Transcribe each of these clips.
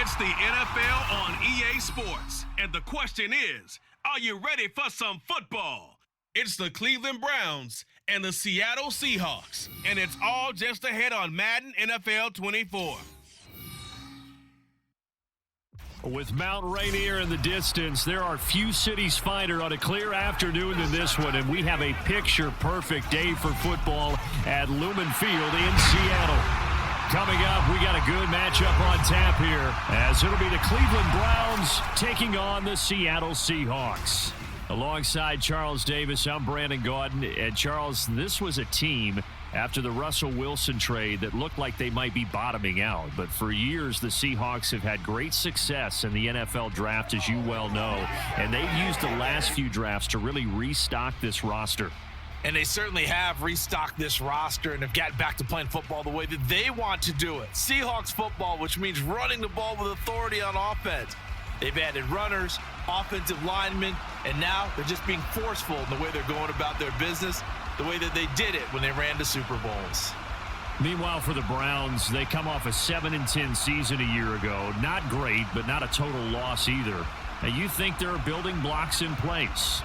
It's the NFL on EA Sports, and the question is, are you ready for some football? It's the Cleveland Browns and the Seattle Seahawks, and it's all just ahead on Madden NFL 24. With Mount Rainier in the distance, there are few cities finer on a clear afternoon than this one, and we have a picture-perfect day for football at Lumen Field in Seattle. Coming up, we got a good matchup on tap here, as it'll be the Cleveland Browns taking on the Seattle Seahawks. Alongside Charles Davis, I'm Brandon Gaudin. And Charles, this was a team after the Russell Wilson trade that looked like they might be bottoming out. But for years, the Seahawks have had great success in the NFL draft, as you well know. And they've used the last few drafts to really restock this roster. And they certainly have restocked this roster and have gotten back to playing football the way that they want to do it. Seahawks football, which means running the ball with authority on offense. They've added runners, offensive linemen, and now they're just being forceful in the way they're going about their business, the way that they did it when they ran to Super Bowls. Meanwhile, for the Browns, they come off a 7-10 season a year ago. Not great, but not a total loss either. Now, you think there are building blocks in place?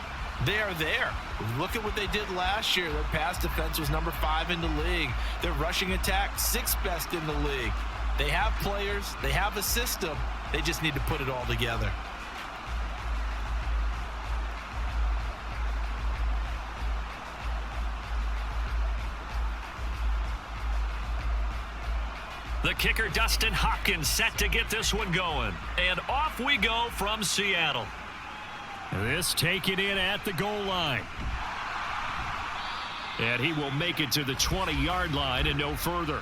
They are there. Look at what they did last year. Their pass defense was number 5 in the league. Their rushing attack, 6th best in the league. They have players. They have a system. They just need to put it all together. The kicker, Dustin Hopkins, set to get this one going. And off we go from Seattle. This taken in at the goal line. And he will make it to the 20-yard line and no further.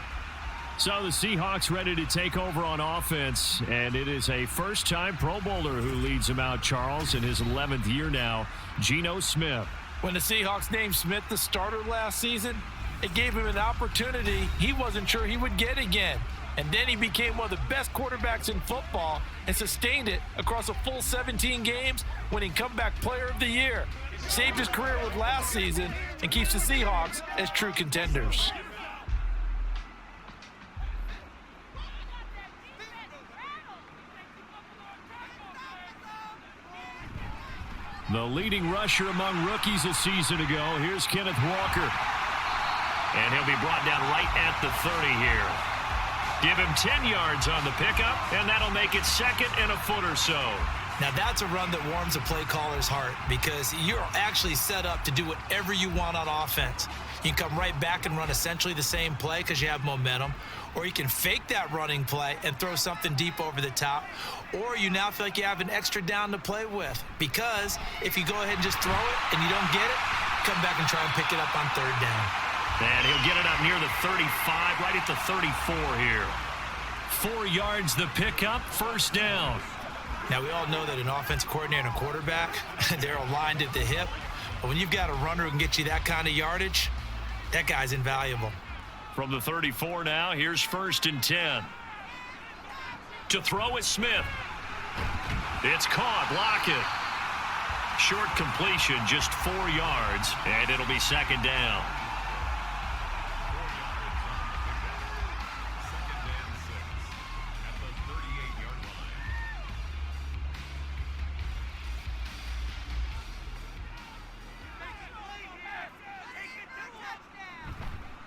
So the Seahawks ready to take over on offense, and it is a first-time Pro Bowler who leads them out, Charles, in his 11th year now, Geno Smith. When the Seahawks named Smith the starter last season, it gave him an opportunity he wasn't sure he would get again. And then he became one of the best quarterbacks in football and sustained it across a full 17 games, winning Comeback Player of the Year. Saved his career with last season and keeps the Seahawks as true contenders. The leading rusher among rookies a season ago. Here's Kenneth Walker. And he'll be brought down right at the 30 here. Give him 10 yards on the pickup, and that'll make it second and a foot or so. Now that's a run that warms a play caller's heart because you're actually set up to do whatever you want on offense. You can come right back and run essentially the same play because you have momentum, or you can fake that running play and throw something deep over the top, or you now feel like you have an extra down to play with because if you go ahead and just throw it and you don't get it, come back and try and pick it up on 3rd down. And he'll get it up near the 35, right at the 34 here. 4 yards the pickup, first down. Now, we all know that an offensive coordinator and a quarterback, they're aligned at the hip. But when you've got a runner who can get you that kind of yardage, that guy's invaluable. From the 34 now, here's 1st and 10. To throw is Smith. It's caught, Lockett. Short completion, just 4 yards, and it'll be 2nd down.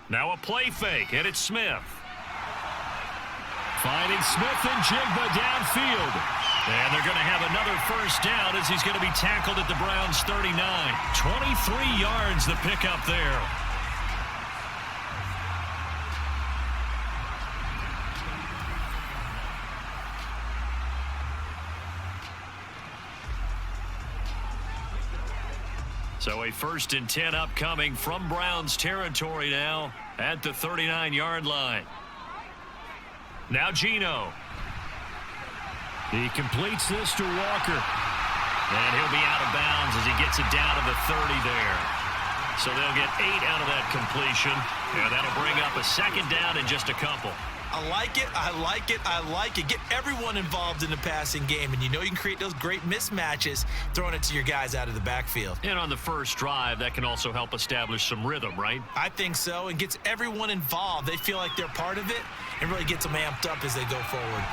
Now a play fake, and it's Smith. Finding Smith and Jigba downfield. And they're going to have another first down as he's going to be tackled at the Browns' 39. 23 yards the pickup there. So a 1st and 10 upcoming from Browns territory now at the 39-yard line. Now Geno. He completes this to Walker. And he'll be out of bounds as he gets it down to the 30 there. So they'll get 8 out of that completion. And that'll bring up a 2nd down in just a couple. I like it, I like it, I like it. Get everyone involved in the passing game, and you know you can create those great mismatches throwing it to your guys out of the backfield. And on the first drive, that can also help establish some rhythm, right? I think so, and gets everyone involved. They feel like they're part of it and really gets them amped up as they go forward.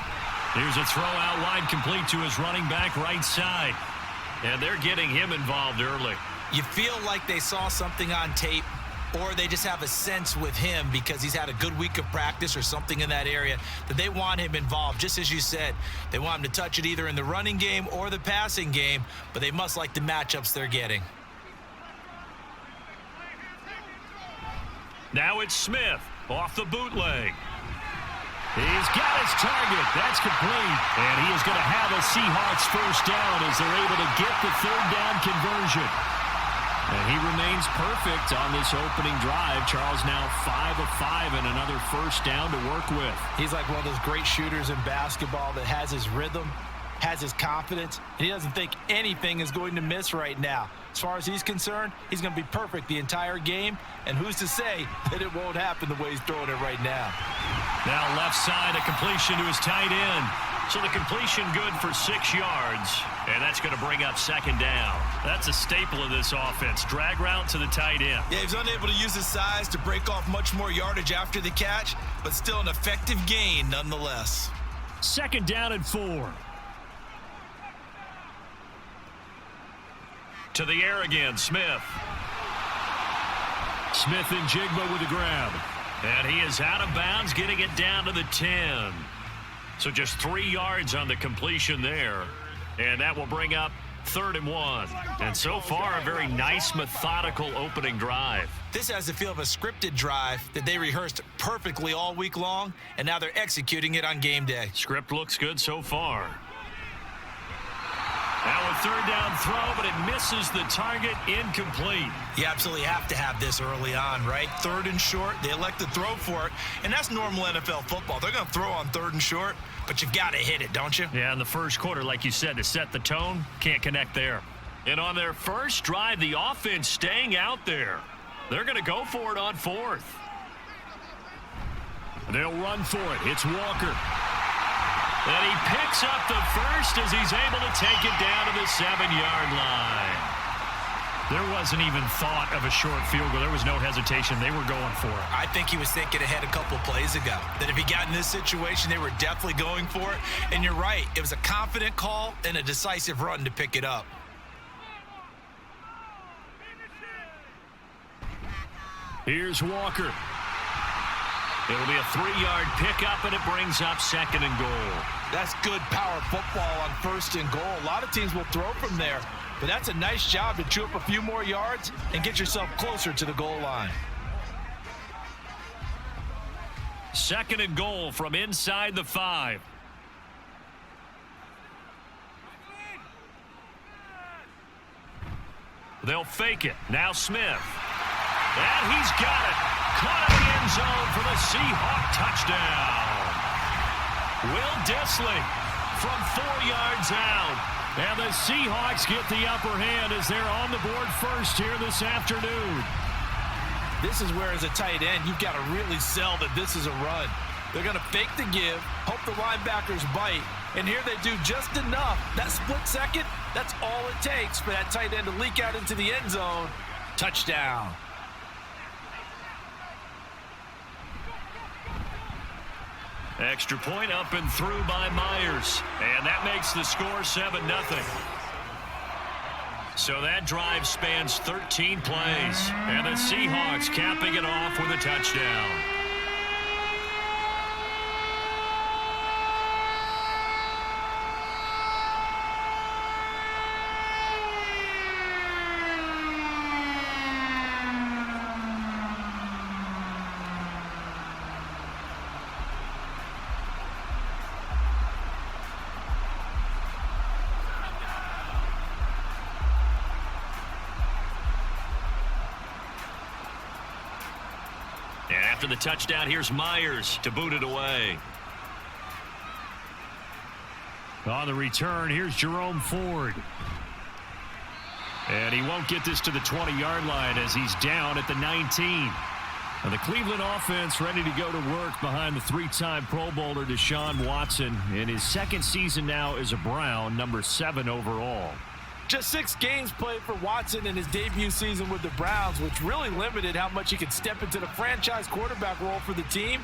Here's a throw out wide, complete to his running back right side. And they're getting him involved early. You feel like they saw something on tape, or they just have a sense with him because he's had a good week of practice or something in that area that they want him involved. Just as you said, they want him to touch it either in the running game or the passing game, but they must like the matchups they're getting. Now it's Smith off the bootleg. He's got his target. That's complete. And he is going to have a Seahawks first down as they're able to get the third down conversion. And he remains perfect on this opening drive. Charles now 5 of 5 and another first down to work with. He's like one of those great shooters in basketball that has his rhythm, has his confidence, and he doesn't think anything is going to miss right now. As far as he's concerned, he's going to be perfect the entire game, and who's to say that it won't happen the way he's throwing it right now. Now left side, a completion to his tight end. So the completion good for 6 yards, and that's going to bring up second down. That's a staple of this offense. Drag route to the tight end. Yeah, he's unable to use his size to break off much more yardage after the catch, but still an effective gain nonetheless. Second down and 4. To the air again, Smith. Smith and Jigba with the grab. And he is out of bounds, getting it down to the 10. So just 3 yards on the completion there. And that will bring up 3rd and 1. And so far, a very nice, methodical opening drive. This has the feel of a scripted drive that they rehearsed perfectly all week long, and now they're executing it on game day. Script looks good so far. Now a third down throw, but it misses the target, incomplete. You absolutely have to have this early on, right? 3rd and short, they elect to throw for it, and that's normal NFL football. They're going to throw on 3rd and short, but you've got to hit it, don't you? Yeah, in the first quarter, like you said, to set the tone, can't connect there. And on their first drive, the offense staying out there. They're going to go for it on 4th. They'll run for it. It's Walker. And he picks up the first as he's able to take it down to the 7-yard line. There wasn't even thought of a short field goal. There was no hesitation. They were going for it. I think he was thinking ahead a couple plays ago, that if he got in this situation, they were definitely going for it. And you're right. It was a confident call and a decisive run to pick it up. Here's Walker. It'll be a 3-yard pickup, and it brings up 2nd and goal. That's good power football on 1st and goal. A lot of teams will throw from there, but that's a nice job to chew up a few more yards and get yourself closer to the goal line. 2nd and goal from inside the 5. They'll fake it. Now Smith. And he's got it. Caught in the end zone for the Seahawk touchdown. Will Dissly from 4 yards out. And the Seahawks get the upper hand as they're on the board first here this afternoon. This is where, as a tight end, you've got to really sell that this is a run. They're going to fake the give, hope the linebackers bite, and here they do just enough. That split second, that's all it takes for that tight end to leak out into the end zone. Touchdown. Extra point up and through by Myers. And that makes the score 7-0. So that drive spans 13 plays. And the Seahawks capping it off with a touchdown. And after the touchdown, here's Myers to boot it away. On the return, here's Jerome Ford. And he won't get this to the 20-yard line as he's down at the 19. And the Cleveland offense ready to go to work behind the 3-time Pro Bowler Deshaun Watson in his 2nd season now as a Brown, number 7 overall. Just 6 games played for Watson in his debut season with the Browns, which really limited how much he could step into the franchise quarterback role for the team.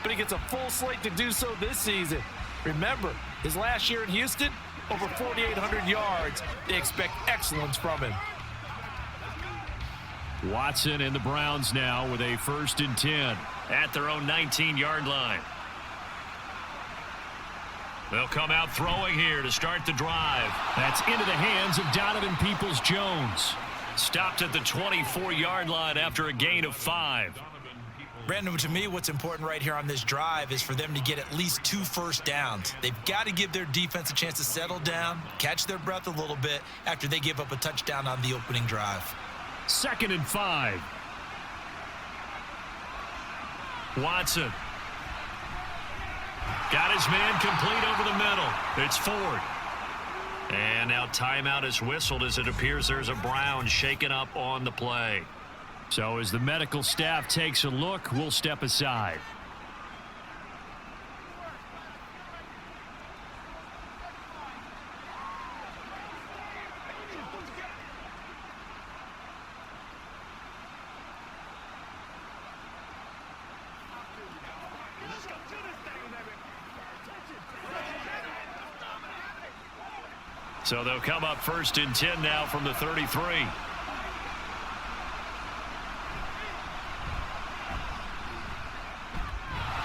But he gets a full slate to do so this season. Remember, His last year in Houston, over 4,800 yards. They expect excellence from him. Watson and the Browns now with a 1st and 10 at their own 19-yard line. They'll come out throwing here to start the drive. That's into the hands of Donovan Peoples-Jones. Stopped at the 24-yard line after a gain of 5. Brandon, to me, what's important right here on this drive is for them to get at least 2 first downs. They've got to give their defense a chance to settle down, catch their breath a little bit after they give up a touchdown on the opening drive. 2nd and 5. Watson. Got his man complete over the middle. It's Ford. And now timeout is whistled as it appears there's a Brown shaken up on the play. So as the medical staff takes a look, we'll step aside. So they'll come up 1st and 10 now from the 33.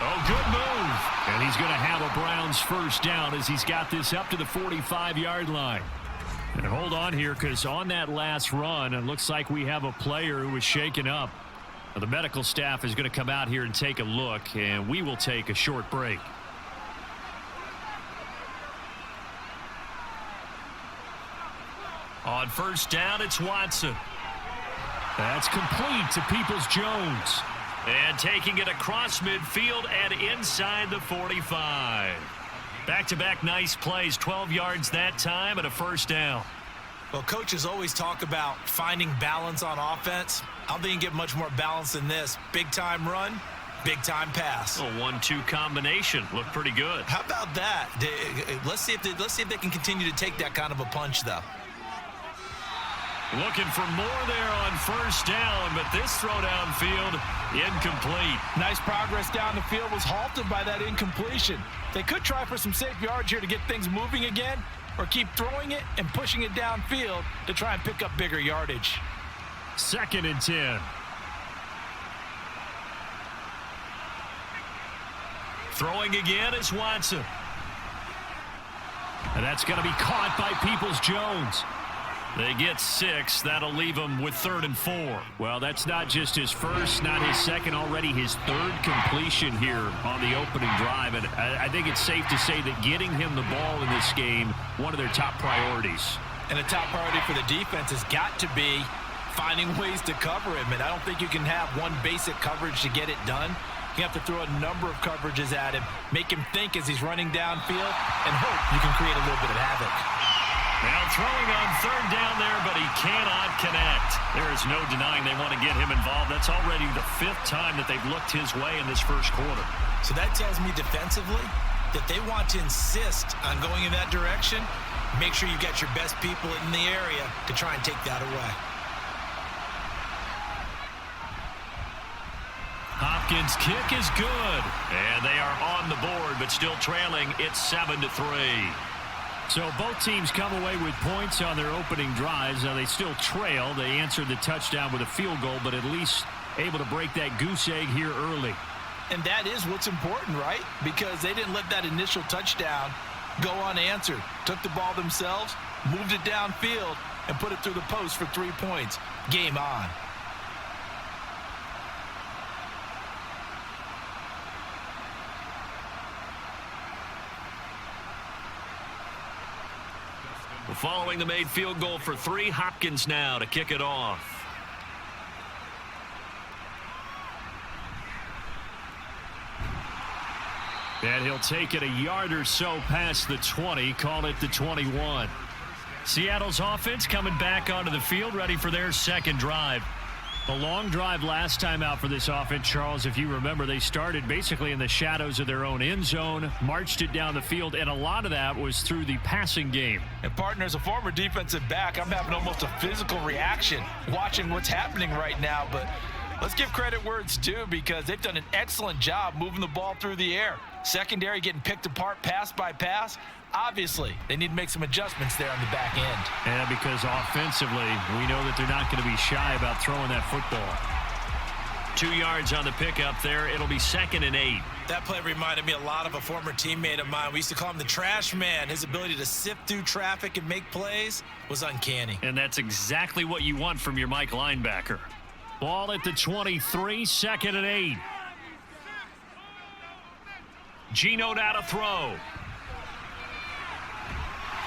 Oh, good move. And he's going to have a Browns 1st down as he's got this up to the 45-yard line. And hold on here, because on that last run, it looks like we have a player who was shaken up. Now, the medical staff is going to come out here and take a look, and we will take a short break. On 1st down, it's Watson. That's complete to Peoples-Jones. And taking it across midfield and inside the 45. Back-to-back nice plays, 12 yards that time and a 1st down. Well, coaches always talk about finding balance on offense. I don't think you can get much more balance than this. Big-time run, big-time pass. A 1-2 combination. Looked pretty good. How about that? Let's see if they can continue to take that kind of a punch, though. Looking for more there on 1st down, but this throw downfield, incomplete. Nice progress down the field was halted by that incompletion. They could try for some safe yards here to get things moving again, or keep throwing it and pushing it downfield to try and pick up bigger yardage. 2nd and 10. Throwing again is Watson. And that's going to be caught by Peoples-Jones. They get 6. That'll leave him with 3rd and 4. Well, that's not just his first, not his second, already his 3rd completion here on the opening drive. And I think it's safe to say that getting him the ball in this game, one of their top priorities. And the top priority for the defense has got to be finding ways to cover him. And I don't think you can have one basic coverage to get it done. You have to throw a number of coverages at him, make him think as he's running downfield, and hope you can create a little bit of havoc. Now throwing on 3rd down there, but he cannot connect. There is no denying they want to get him involved. That's already the 5th time that they've looked his way in this 1st quarter. So that tells me defensively that they want to insist on going in that direction. Make sure you've got your best people in the area to try and take that away. Hopkins' kick is good. And they are on the board, but still trailing. It's 7-3. So both teams come away with points on their opening drives. Now they still trail. They answered the touchdown with a field goal, but at least able to break that goose egg here early. And that is what's important, right? Because they didn't let that initial touchdown go unanswered. Took the ball themselves, moved it downfield, and put it through the post for 3 points. Game on. Following the made field goal for 3, Hopkins now to kick it off. And he'll take it a yard or so past the 20, call it the 21. Seattle's offense coming back onto the field, ready for their 2nd drive. A long drive last time out for this offense, Charles. If you remember, they started basically in the shadows of their own end zone, marched it down the field, and a lot of that was through the passing game. And partner, as a former defensive back, I'm having almost a physical reaction watching what's happening right now. But Let's give credit where it's due because they've done an excellent job moving the ball through the air. Secondary getting picked apart pass by pass. Obviously, they need to make some adjustments there on the back end. Yeah, because offensively, we know that they're not going to be shy about throwing that football. 2 yards on the pickup there. It'll be 2nd and 8. That play reminded me a lot of a former teammate of mine. We used to call him the trash man. His ability to sift through traffic and make plays was uncanny. And that's exactly what you want from your Mike linebacker. Ball at the 23, 2nd and 8. Geno now to throw.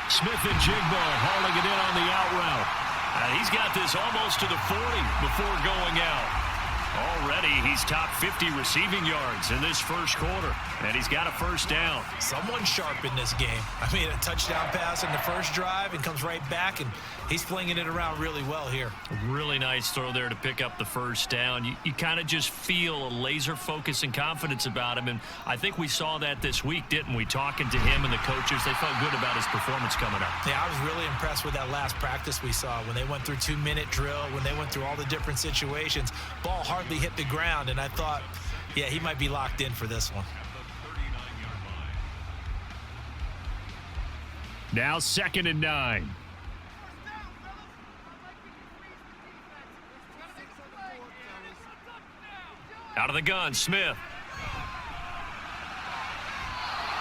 Smith and Jigbo hauling it in on the out route. He's got this almost to the 40 before going out. Already, he's top 50 receiving yards in this first quarter, and he's got a first down. Someone sharp in this game. I mean, a touchdown pass in the first drive and comes right back, and he's flinging it around really well here. Really nice throw there to pick up the first down. You kind of just feel a laser focus and confidence about him, and I think we saw that this week, didn't we? Talking to him and the coaches, they felt good about his performance coming up. Yeah, I was really impressed with that last practice we saw when they went through 2-minute drill, when they went through all the different situations. Ball hardly hit the ground, and I thought, yeah, he might be locked in for this one. Now 2nd and 9. Out of the gun, Smith.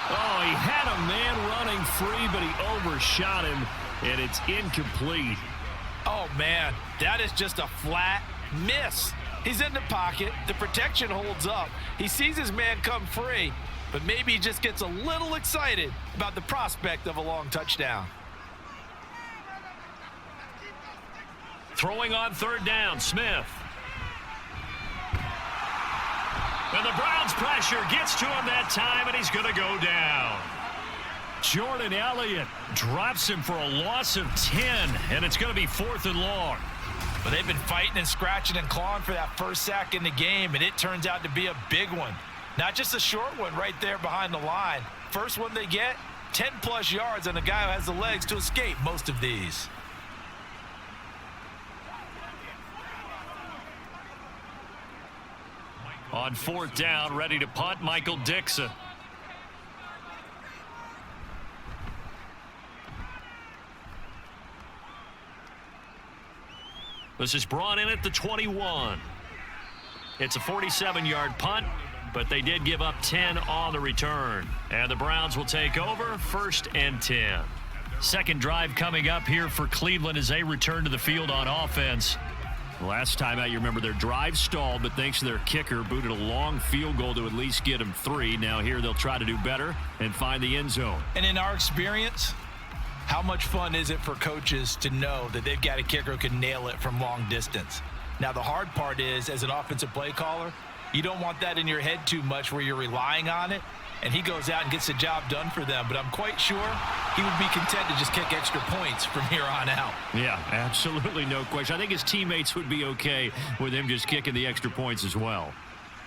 Oh, he had a man running free, but he overshot him, and it's incomplete. Oh, man, that is just a flat miss. He's in the pocket. The protection holds up. He sees his man come free, but maybe he just gets a little excited about the prospect of a long touchdown. Throwing on 3rd down, Smith. And the Browns pressure gets to him that time, and he's going to go down. Jordan Elliott drops him for a loss of 10, and it's going to be 4th and long. But they've been fighting and scratching and clawing for that first sack in the game, and it turns out to be a big one. Not just a short one right there behind the line. First one they get, 10-plus yards on a guy who has the legs to escape most of these. On 4th down, ready to punt, Michael Dixon. This is brought in at the 21. It's a 47-yard punt, but they did give up 10 on the return. And the Browns will take over, 1st and 10. Second drive coming up here for Cleveland as they return to the field on offense. Last time out, you remember their drive stalled, but thanks to their kicker, booted a long field goal to at least get them 3. Now here they'll try to do better and find the end zone. And in our experience, how much fun is it for coaches to know that they've got a kicker who can nail it from long distance? Now, the hard part is, as an offensive play caller, you don't want that in your head too much where you're relying on it, and he goes out and gets the job done for them. But I'm quite sure he would be content to just kick extra points from here on out. Yeah, absolutely no question. I think his teammates would be okay with him just kicking the extra points as well.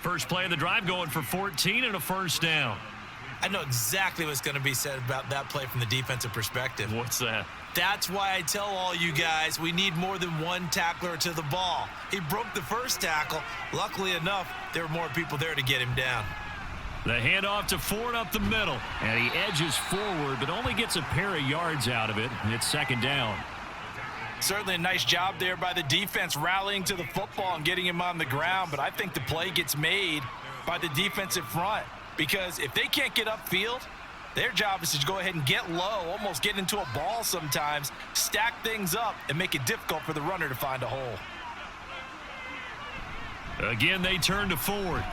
First play of the drive going for 14 and a first down. I know exactly what's going to be said about that play from the defensive perspective. What's that? That's why I tell all you guys we need more than one tackler to the ball. He broke the first tackle. Luckily enough, there were more people there to get him down. The handoff to Ford up the middle. And he edges forward, but only gets a pair of yards out of it. And it's 2nd down. Certainly a nice job there by the defense rallying to the football and getting him on the ground. But I think the play gets made by the defensive front. Because if they can't get upfield, their job is to go ahead and get low, almost get into a ball sometimes, stack things up, and make it difficult for the runner to find a hole. Again, they turn to Ford.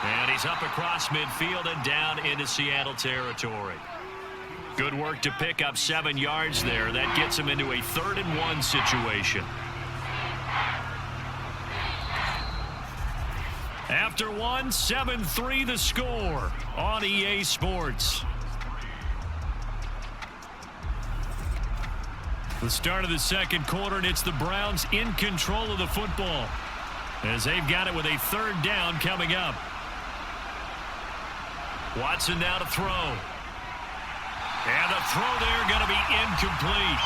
And he's up across midfield and down into Seattle territory. Good work to pick up 7 yards there. That gets him into a 3rd and 1 situation. After 1, 7-3 the score on EA Sports. The start of the second quarter, and it's the Browns in control of the football as they've got it with a 3rd down coming up. Watson now to throw. And the throw there going to be incomplete.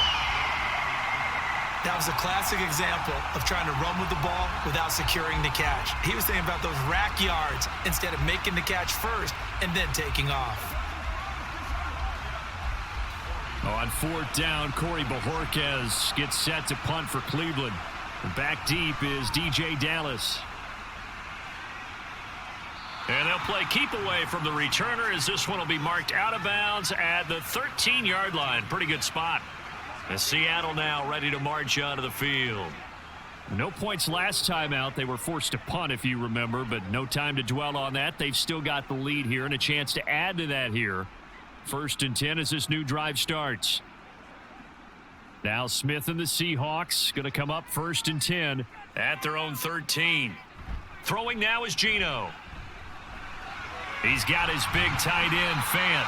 That was a classic example of trying to run with the ball without securing the catch. He was thinking about those rack yards instead of making the catch first and then taking off. On fourth down, Corey Bojorquez gets set to punt for Cleveland. And back deep is DJ Dallas. And they'll play keep away from the returner as this one will be marked out of bounds at the 13-yard line. Pretty good spot. And Seattle now ready to march onto the field. No points last time out. They were forced to punt, if you remember, but no time to dwell on that. They've still got the lead here and a chance to add to that here. 1st and 10 as this new drive starts. Now Smith and the Seahawks going to come up 1st and 10 at their own 13. Throwing now is Geno. He's got his big tight end, Fant.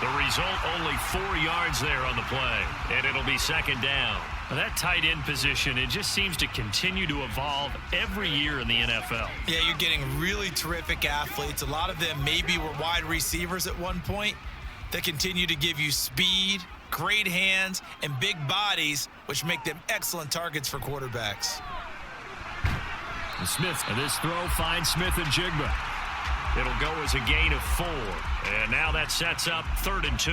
The result, only 4 yards there on the play, and it'll be 2nd down. Now that tight end position, it just seems to continue to evolve every year in the NFL. Yeah, you're getting really terrific athletes. A lot of them maybe were wide receivers at one point. They continue to give you speed, great hands, and big bodies, which make them excellent targets for quarterbacks. And Smith, and this throw finds Smith and Jigba. It'll go as a gain of 4. And now that sets up 3rd and 2.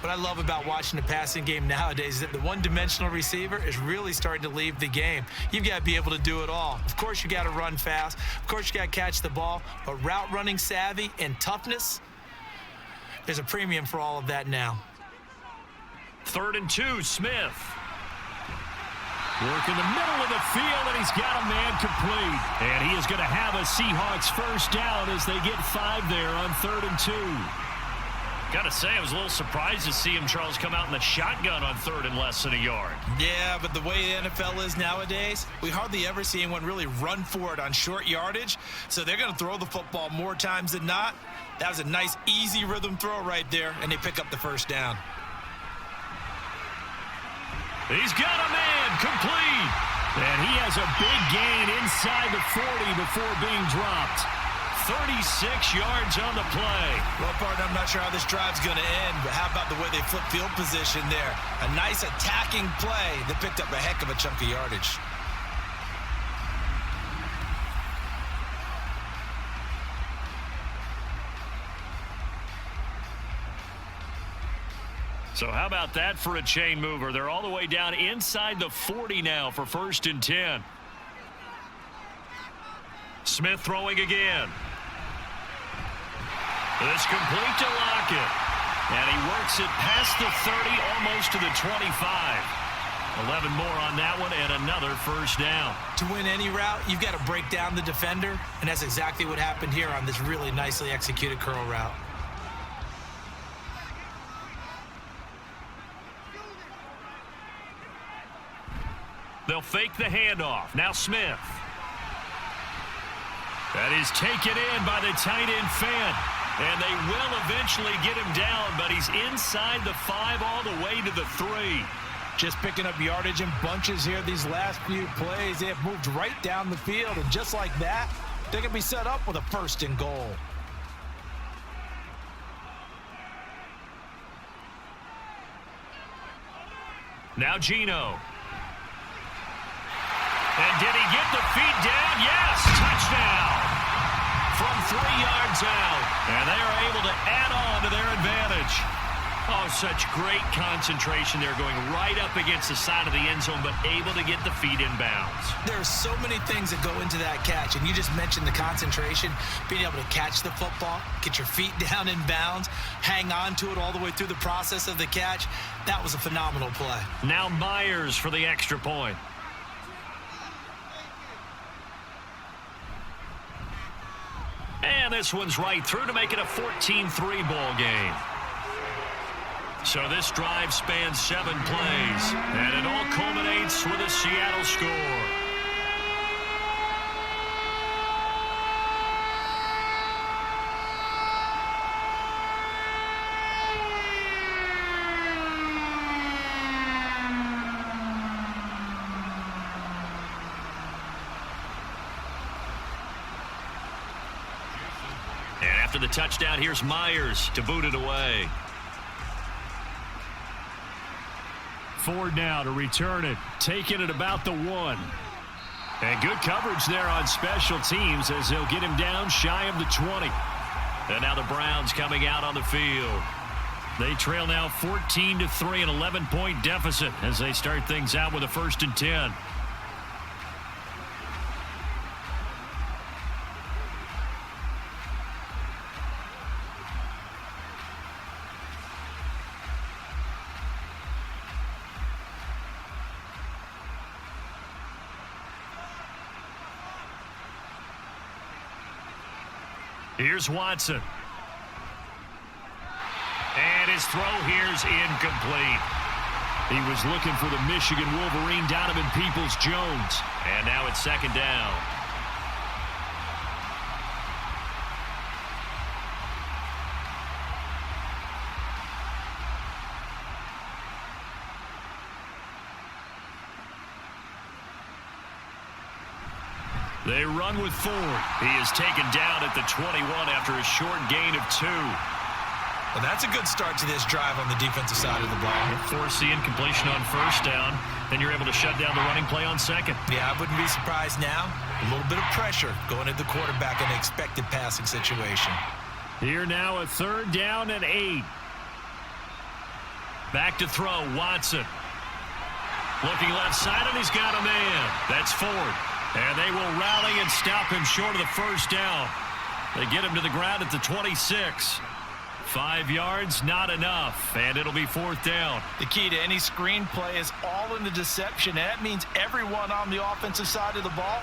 What I love about watching the passing game nowadays is that the one-dimensional receiver is really starting to leave the game. You've got to be able to do it all. Of course, you got to run fast. Of course, you got to catch the ball. But route running savvy and toughness, there's a premium for all of that now. 3rd and 2, Smith. Work in the middle of the field, and he's got a man complete. And he is going to have a Seahawks 1st down as they get 5 there on 3rd and 2. Got to say, I was a little surprised to see him, Charles, come out in the shotgun on 3rd and less than a yard. Yeah, but the way the NFL is nowadays, we hardly ever see anyone really run for it on short yardage. So they're going to throw the football more times than not. That was a nice, easy rhythm throw right there, and they pick up the 1st down. He's got a man complete. And he has a big gain inside the 40 before being dropped. 36 yards on the play. Well, partner, I'm not sure how this drive's going to end, but how about the way they flip field position there? A nice attacking play that picked up a heck of a chunk of yardage. So how about that for a chain mover? They're all the way down inside the 40 now for 1st and 10. Smith throwing again. This complete to Lockett. And he works it past the 30, almost to the 25. 11 more on that one and another 1st down. To win any route, you've got to break down the defender, and that's exactly what happened here on this really nicely executed curl route. They'll fake the handoff. Now Smith. That is taken in by the tight end Fant. And they will eventually get him down, but he's inside the 5 all the way to the 3. Just picking up yardage in bunches here these last few plays. They have moved right down the field, and just like that, they can be set up with a 1st and goal. Now Geno. And did he get the feet down? Yes, touchdown from 3 yards out. And they are able to add on to their advantage. Oh, such great concentration there, going right up against the side of the end zone, but able to get the feet in bounds. There's so many things that go into that catch, and you just mentioned the concentration, being able to catch the football, get your feet down in bounds, hang on to it all the way through the process of the catch. That was a phenomenal play. Now Myers for the extra point. And this one's right through to make it a 14-3 ball game. So this drive spans 7 plays, and it all culminates with a Seattle score. And after the touchdown, here's Myers to boot it away. Ford now to return it. Taking it about the 1. And good coverage there on special teams as they'll get him down shy of the 20. And now the Browns coming out on the field. They trail now 14-3, an 11-point deficit as they start things out with a 1st and 10. Here's Watson. And his throw here's incomplete. He was looking for the Michigan Wolverine, Donovan Peoples-Jones. And now it's 2nd down. They run with Ford. He is taken down at the 21 after a short gain of 2. Well, that's a good start to this drive on the defensive side of the ball. Force the incompletion on 1st down. Then you're able to shut down the running play on 2nd. Yeah, I wouldn't be surprised now. A little bit of pressure going at the quarterback in an expected passing situation. Here now a 3rd down and 8. Back to throw, Watson. Looking left side, and he's got a man. That's Ford. And they will rally and stop him short of the 1st down. They get him to the ground at the 26. 5 yards, not enough, and it'll be 4th down. The key to any screen play is all in the deception. That means everyone on the offensive side of the ball,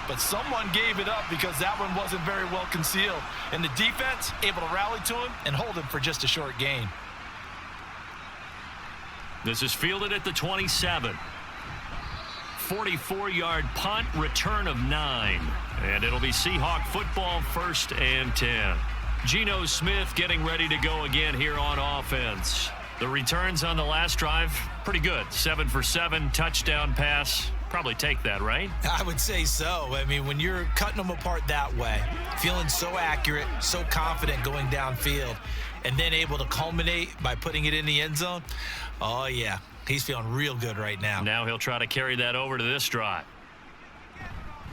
but someone gave it up because that one wasn't very well concealed. And the defense able to rally to him and hold him for just a short gain. This is fielded at the 27. 44-yard punt, return of 9. And it'll be Seahawk football, 1st and 10. Geno Smith getting ready to go again here on offense. The returns on the last drive, pretty good. 7 for 7, touchdown pass. Probably take that, right? I would say so. I mean, when you're cutting them apart that way, feeling so accurate, so confident going downfield, and then able to culminate by putting it in the end zone, oh, yeah. He's feeling real good right now. Now he'll try to carry that over to this drive.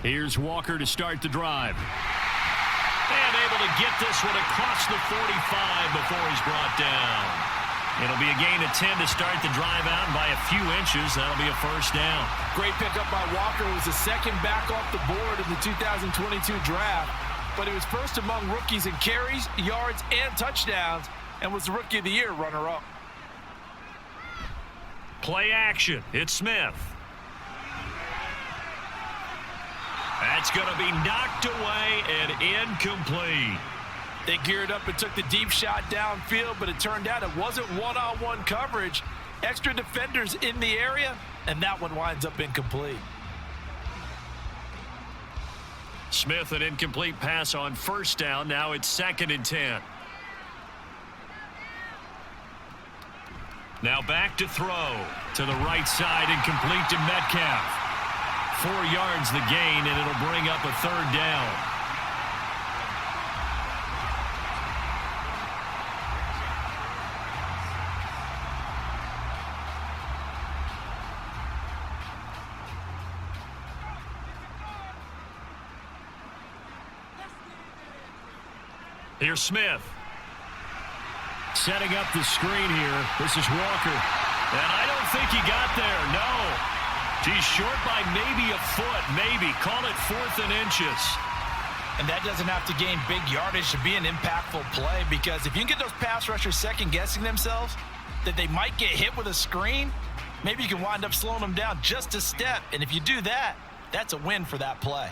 Here's Walker to start the drive. And able to get this one across the 45 before he's brought down. It'll be a gain of 10 to start the drive out, and by a few inches, that'll be a 1st down. Great pickup by Walker. It was the 2nd back off the board in the 2022 draft, but he was 1st among rookies in carries, yards, and touchdowns, and was the Rookie of the Year runner-up. Play action. It's Smith. That's going to be knocked away and incomplete. They geared up and took the deep shot downfield, but it turned out it wasn't one-on-one coverage. Extra defenders in the area, and that one winds up incomplete. Smith, an incomplete pass on 1st down. Now it's 2nd and 10. Now back to throw to the right side and complete to Metcalf. 4 yards the gain, and it'll bring up a 3rd down. Here's Smith. Setting up the screen here. This is Walker. And I don't think he got there. No. He's short by maybe a foot. Maybe. Call it 4th and inches. And that doesn't have to gain big yardage to be an impactful play, because if you can get those pass rushers second-guessing themselves that they might get hit with a screen, maybe you can wind up slowing them down just a step. And if you do that, that's a win for that play.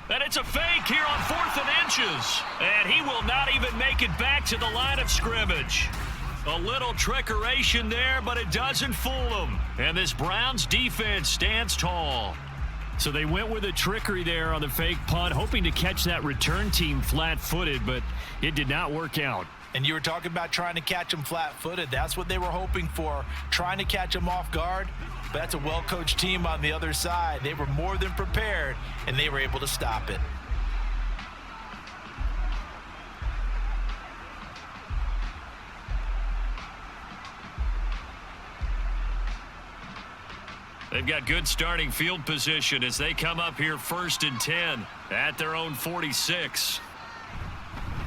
And it's a fake here on 4th and inches. And he will not even make it back to the line of scrimmage. A little trickeration there, but it doesn't fool them. And this Browns defense stands tall. So they went with a trickery there on the fake punt, hoping to catch that return team flat-footed, but it did not work out. And you were talking about trying to catch them flat-footed. That's what they were hoping for, trying to catch them off guard. But that's a well-coached team on the other side. They were more than prepared, and they were able to stop it. They've got good starting field position as they come up here 1st and 10 at their own 46.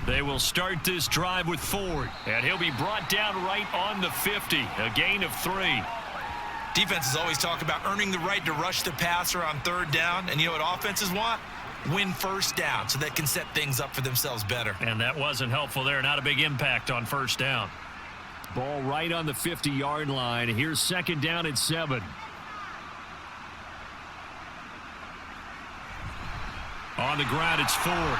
They will start this drive with Ford, and he'll be brought down right on the 50, a gain of 3. Defenses always talk about earning the right to rush the passer on 3rd down, and you know what offenses want? Win 1st down so they can set things up for themselves better. And that wasn't helpful there. Not a big impact on 1st down. Ball right on the 50-yard line. Here's 2nd down and 7. On the ground, it's Ford.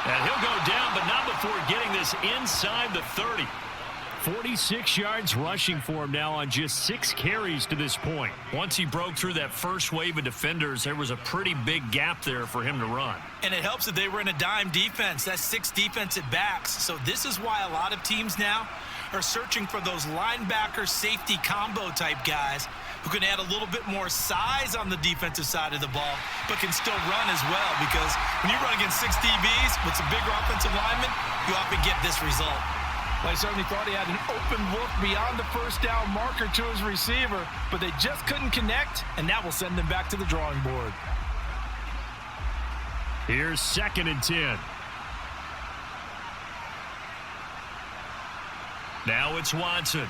And he'll go down, but not before getting this inside the 30. 46 yards rushing for him now on just 6 carries to this point. Once he broke through that first wave of defenders, there was a pretty big gap there for him to run. And it helps that they were in a dime defense. That's 6 defensive backs. So this is why a lot of teams now are searching for those linebacker safety combo type guys who can add a little bit more size on the defensive side of the ball, but can still run as well, because when you run against 6 DBs with some bigger offensive linemen, you often get this result. Well, I certainly thought he had an open look beyond the 1st down marker to his receiver, but they just couldn't connect, and that will send them back to the drawing board. Here's 2nd and 10. Now it's Watson.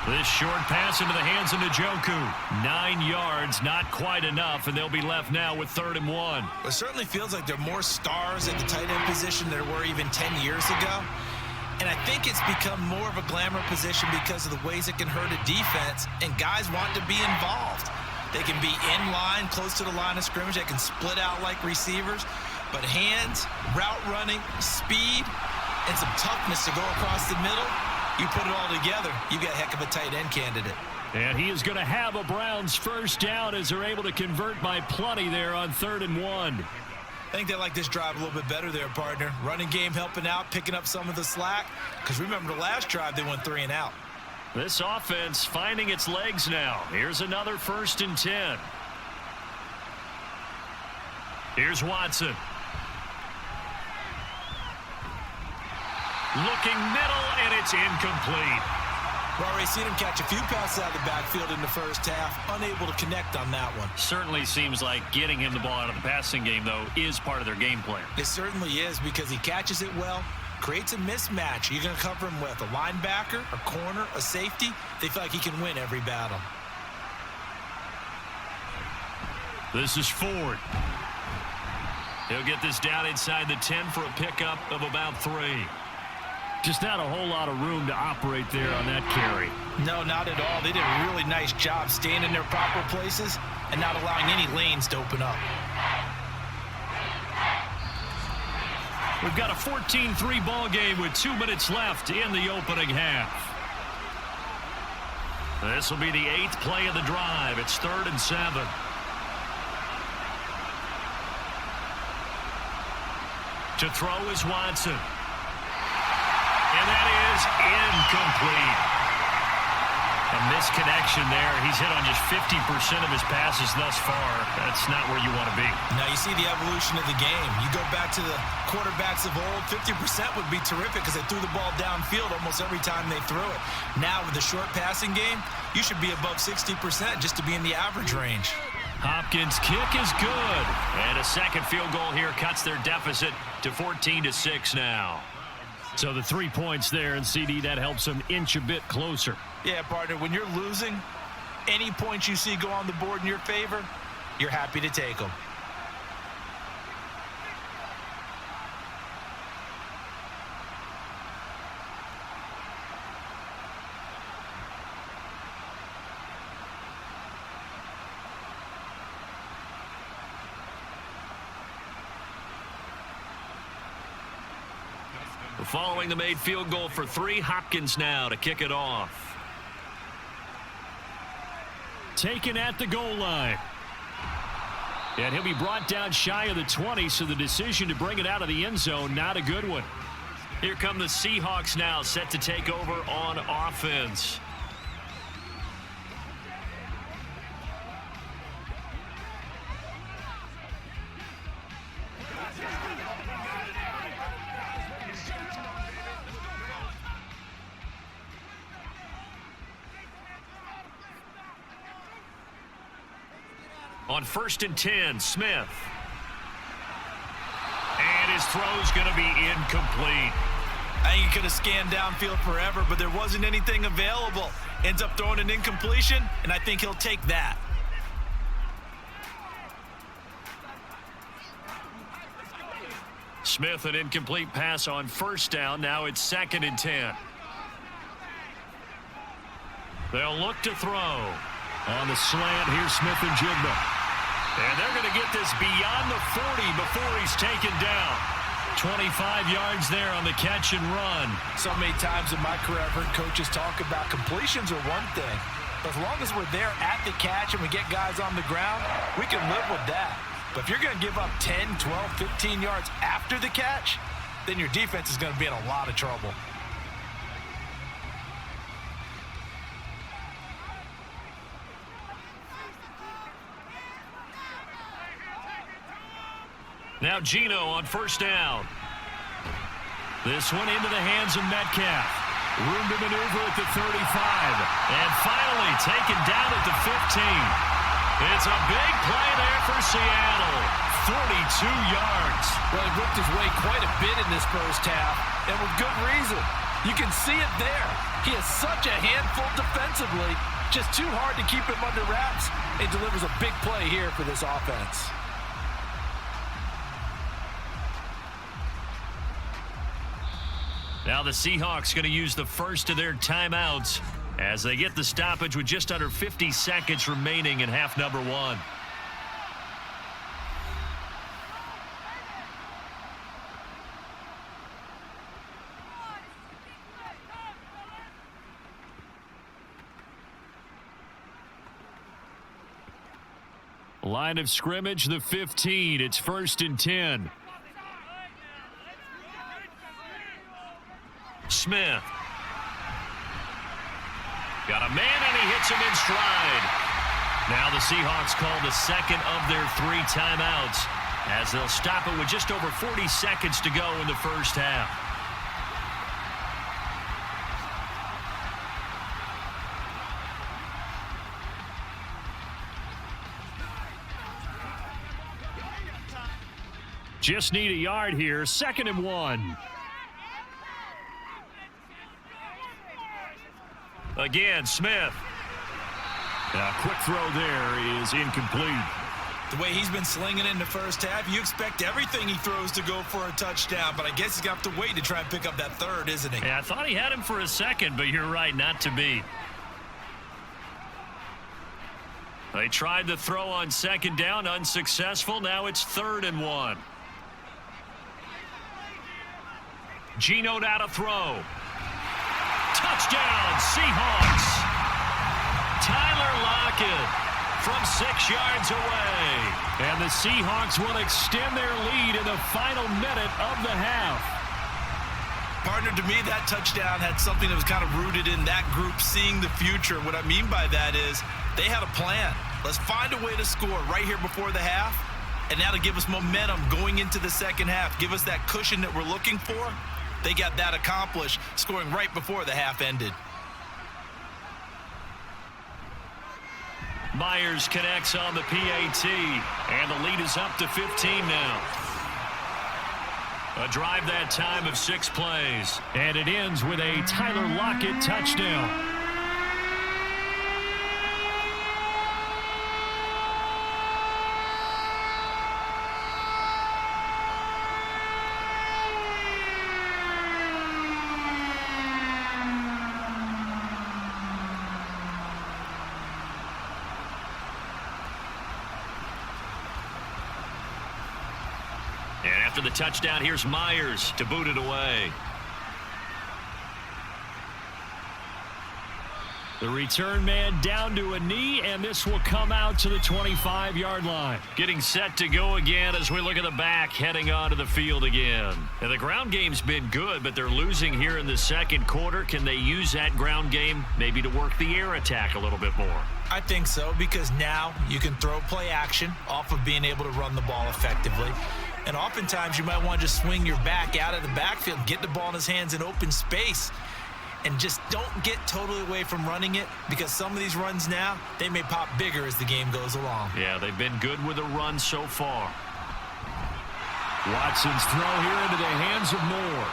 This short pass into the hands of Njoku. 9 yards, not quite enough, and they'll be left now with 3rd and 1. It certainly feels like there are more stars at the tight end position than there were even 10 years ago. And I think it's become more of a glamour position because of the ways it can hurt a defense, and guys want to be involved. They can be in line, close to the line of scrimmage. They can split out like receivers. But hands, route running, speed, and some toughness to go across the middle, you put it all together, you got a heck of a tight end candidate. And he is going to have a Browns 1st down as they're able to convert by plenty there on 3rd and 1. I think they like this drive a little bit better there, partner. Running game helping out, picking up some of the slack. Because remember the last drive, they went 3 and out. This offense finding its legs now. Here's another 1st and 10. Here's Watson. Looking middle, and it's incomplete. We've already seen him catch a few passes out of the backfield in the 1st half, unable to connect on that one. Certainly seems like getting him the ball out of the passing game, though, is part of their game plan. It certainly is, because he catches it well, creates a mismatch. You're going to cover him with a linebacker, a corner, a safety. They feel like he can win every battle. This is Ford. He'll get this down inside the 10 for a pickup of about 3. Just not a whole lot of room to operate there on that carry. No, not at all. They did a really nice job staying in their proper places and not allowing any lanes to open up. We've got a 14-3 ball game with 2 minutes left in the opening half. This will be the 8th play of the drive. It's 3rd and 7. To throw is Watson. And that is incomplete. A misconnection there. He's hit on just 50% of his passes thus far. That's not where you want to be. Now you see the evolution of the game. You go back to the quarterbacks of old, 50% would be terrific because they threw the ball downfield almost every time they threw it. Now with the short passing game, you should be above 60% just to be in the average range. Hopkins' kick is good. And a second field goal here cuts their deficit to 14-6 now. So the 3 points there, and CD, that helps them inch a bit closer. Yeah, partner, when you're losing, any points you see go on the board in your favor, you're happy to take them. Following the made field goal for 3, Hopkins now to kick it off. Taken at the goal line. And he'll be brought down shy of the 20, so the decision to bring it out of the end zone, not a good one. Here come the Seahawks now, set to take over on offense. On 1st and 10, Smith. And his throw's going to be incomplete. I think he could have scanned downfield forever, but there wasn't anything available. Ends up throwing an incompletion, and I think he'll take that. Smith, an incomplete pass on 1st down. Now it's 2nd and 10. They'll look to throw. On the slant, here's Smith and Jigba. And they're going to get this beyond the 40 before he's taken down. 25 yards there on the catch and run. So many times in my career, I've heard coaches talk about completions are one thing. But as long as we're there at the catch and we get guys on the ground, we can live with that. But if you're going to give up 10, 12, 15 yards after the catch, then your defense is going to be in a lot of trouble. Now Geno on 1st down. This one into the hands of Metcalf. Room to maneuver at the 35. And finally taken down at the 15. It's a big play there for Seattle. 42 yards. Well, he worked his way quite a bit in this first half, and with good reason. You can see it there. He is such a handful defensively. Just too hard to keep him under wraps. He delivers a big play here for this offense. Now the Seahawks going to use the first of their timeouts as they get the stoppage with just under 50 seconds remaining in half number 1. Line of scrimmage, the 15. It's 1st and 10. Smith. Got a man, and he hits him in stride. Now the Seahawks call the second of their 3 timeouts as they'll stop it with just over 40 seconds to go in the first half. Just need a yard here. 2nd and 1. Again, Smith. A quick throw there is incomplete. The way he's been slinging in the first half, you expect everything he throws to go for a touchdown, but I guess he's got to wait to try and pick up that third, isn't he? Yeah, I thought he had him for a second, but you're right, not to be. They tried the throw on 2nd down, unsuccessful. Now it's 3rd and 1. Geno now to throw. Touchdown, Seahawks. Tyler Lockett from 6 yards away. And the Seahawks will extend their lead in the final minute of the half. Partner, to me, that touchdown had something that was kind of rooted in that group seeing the future. What I mean by that is they had a plan. Let's find a way to score right here before the half. And now to give us momentum going into the second half, give us that cushion that we're looking for. They got that accomplished, scoring right before the half ended. Myers connects on the PAT, and the lead is up to 15 now. A drive that time of 6 plays, and it ends with a Tyler Lockett touchdown. And after the touchdown, here's Myers to boot it away. The return man down to a knee, and this will come out to the 25-yard line. Getting set to go again as we look at the back, heading onto the field again. And the ground game's been good, but they're losing here in the second quarter. Can they use that ground game maybe to work the air attack a little bit more? I think so, because now you can throw play action off of being able to run the ball effectively. And oftentimes you might want to just swing your back out of the backfield and get the ball in his hands in open space. and just don't get totally away from running it, because some of these runs now, they may pop bigger as the game goes along. Yeah, they've been good with a run so far. Watson's throw here into the hands of Moore.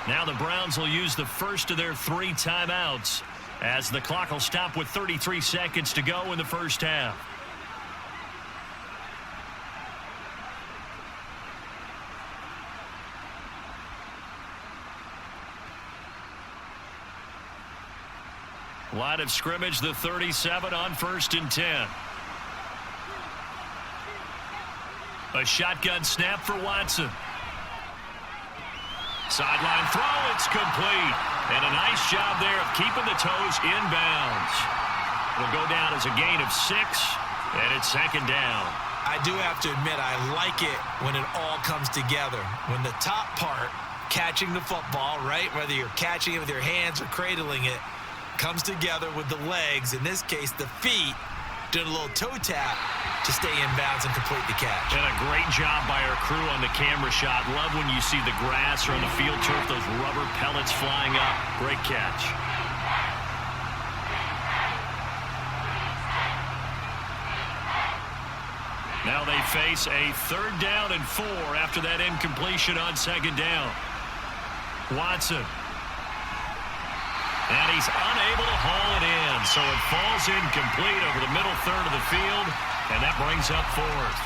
Now the Browns will use the first of their 3 timeouts as the clock will stop with 33 seconds to go in the first half. Line of scrimmage, the 37 on 1st and 10. A shotgun snap for Watson. Sideline throw, it's complete. And a nice job there of keeping the toes inbounds. It'll go down as a gain of 6, and it's 2nd down. I do have to admit, I like it when it all comes together. When the top part, catching the football, right, whether you're catching it with your hands or cradling it, comes together with the legs, in this case the feet, doing a little toe tap to stay in bounds and complete the catch. And a great job by our crew on the camera shot. Love when you see the grass or on the field turf, those rubber pellets flying up. Great catch. Now they face a 3rd down and 4 after that incompletion on 2nd down. Watson. And he's unable to haul it in, so it falls incomplete over the middle third of the field, and that brings up 4th.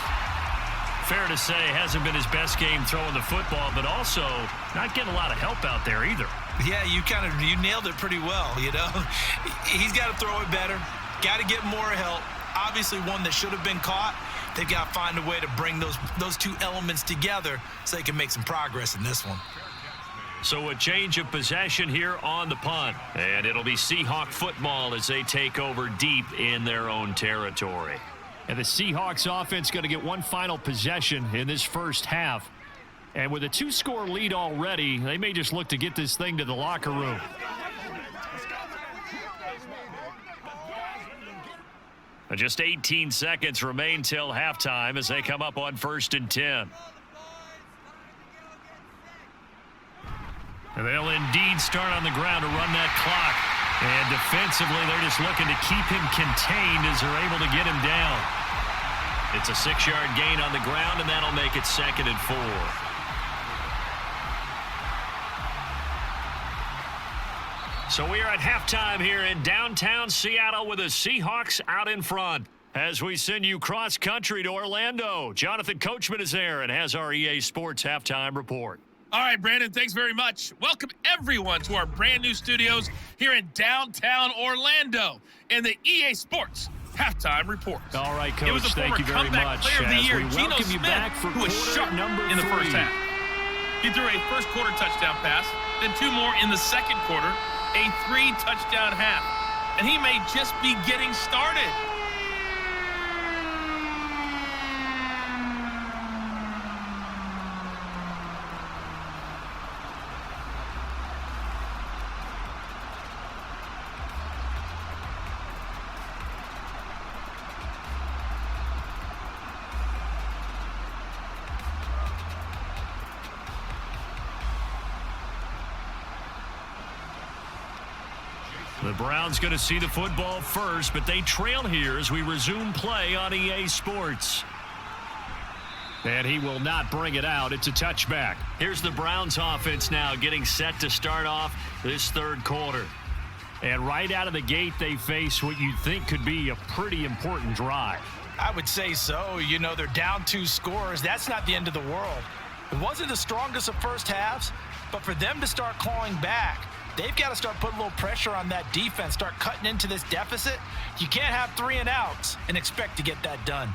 Fair to say, hasn't been his best game throwing the football, but also not getting a lot of help out there either. Yeah, you nailed it pretty well, you know. He's got to throw it better, got to get more help. Obviously one that should have been caught. They've got to find a way to bring those 2 elements together so they can make some progress in this one. So a change of possession here on the punt. And it'll be Seahawk football as they take over deep in their own territory. And the Seahawks offense going to get one final possession in this first half. And with a 2-score lead already, they may just look to get this thing to the locker room. Just 18 seconds remain till halftime as they come up on 1st and 10. And they'll indeed start on the ground to run that clock. And defensively, they're just looking to keep him contained as they're able to get him down. It's a 6-yard gain on the ground, and that'll make it 2nd and 4. So we are at halftime here in downtown Seattle with the Seahawks out in front. As we send you cross-country to Orlando, Jonathan Coachman is there and has our EA Sports halftime report. All right, Brandon, thanks very much. Welcome, everyone, to our brand-new studios here in downtown Orlando in the EA Sports Halftime Report. All right, Coach, it was a thank you very much. Player of the year, we Geno welcome you Smith, back for who was sharp in the first half. He threw a first-quarter touchdown pass, then 2 more in the second quarter, a 3-touchdown half. And he may just be getting started. The Browns going to see the football first, but they trail here as we resume play on EA Sports. And he will not bring it out. It's a touchback. Here's the Browns offense now getting set to start off this 3rd quarter. And right out of the gate, they face what you'd think could be a pretty important drive. I would say so. You know, they're down 2 scores. That's not the end of the world. It wasn't the strongest of first halves, but for them to start clawing back, they've got to start putting a little pressure on that defense, start cutting into this deficit. You can't have 3 and outs and expect to get that done.